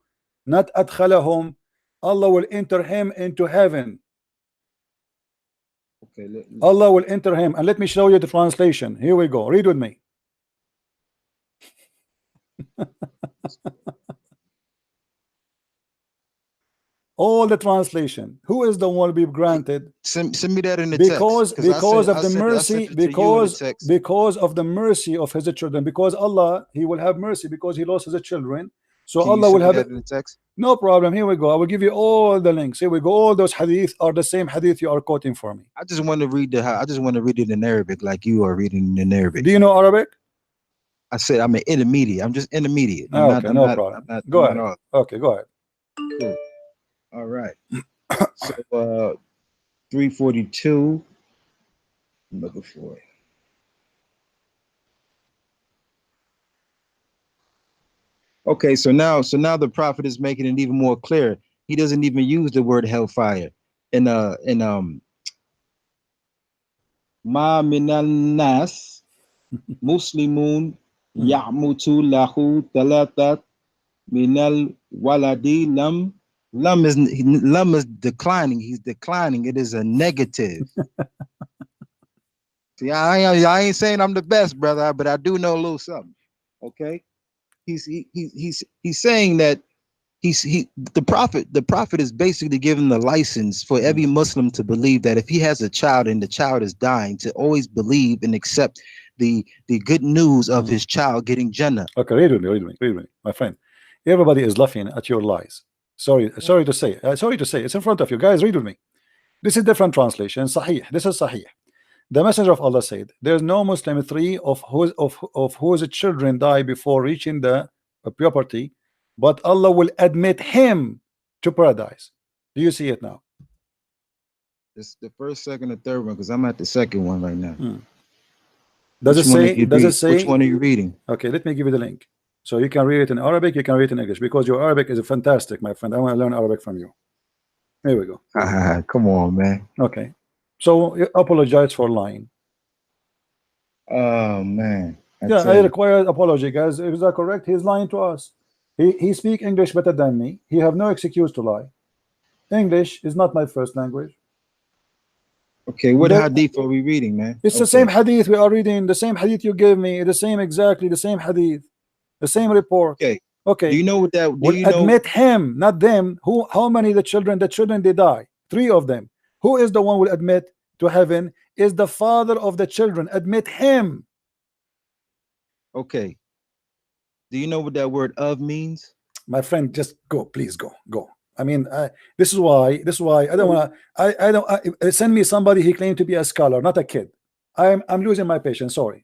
not أدخلهم. Allah will enter him into heaven. Okay. Allah will enter him. And let me show you the translation. Here we go. Read with me. All the translation. Who is the one will be granted? Send me that in the text. Because of the mercy of his children. Because Allah, He will have mercy because he lost his children. So Allah will have it in the text. No problem. Here we go. I will give you all the links. Here we go. All those hadith are the same hadith you are quoting for me. I just want to read it in Arabic like you are reading in Arabic. Do you know Arabic? I said I'm an intermediate. I'm just intermediate. No problem. Go ahead. Okay, go ahead. Cool. All right. So 342. I'm looking for it. Okay, so now the prophet is making it even more clear. He doesn't even use the word hellfire. Ma minal nas muslimun ya'mutu lahu talatat minal waladi lam is declining. He's declining. It is a negative. See, I ain't saying I'm the best, brother, but I do know a little something. Okay. He's saying that the prophet is basically giving the license for every Muslim to believe that if he has a child and the child is dying, to always believe and accept the good news of his child getting Jannah. Okay, read with me, my friend. Everybody is laughing at your lies. Sorry to say. It's in front of you guys. Read with me. This is different translation. Sahih. This is Sahih. The Messenger of Allah said, "There is no Muslim three of whose children die before reaching the puberty, but Allah will admit him to paradise." Do you see it now? It's the first, second, and third one because I'm at the second one right now. Does it say? Which one are you reading? Okay, let me give you the link. So you can read it in Arabic, you can read it in English, because your Arabic is fantastic, my friend. I want to learn Arabic from you. Here we go. Come on, man. Okay. So you apologize for lying. Oh man. I require apology, guys. Is that correct? He's lying to us. He speak English better than me. He have no excuse to lie. English is not my first language. Okay, what hadith are we reading, man? It's the same hadith we are reading, the same hadith you gave me, exactly the same hadith, the same report. Okay. Do you know what that admit him, not them? How many the children they die? 3 of them. Who is the one will admit to heaven? Is the father of the children. Admit him. Okay. Do you know what that word of means? My friend, just go, please go. I mean, this is why I don't want to. I don't send me somebody he claimed to be a scholar, not a kid. I'm losing my patience. Sorry.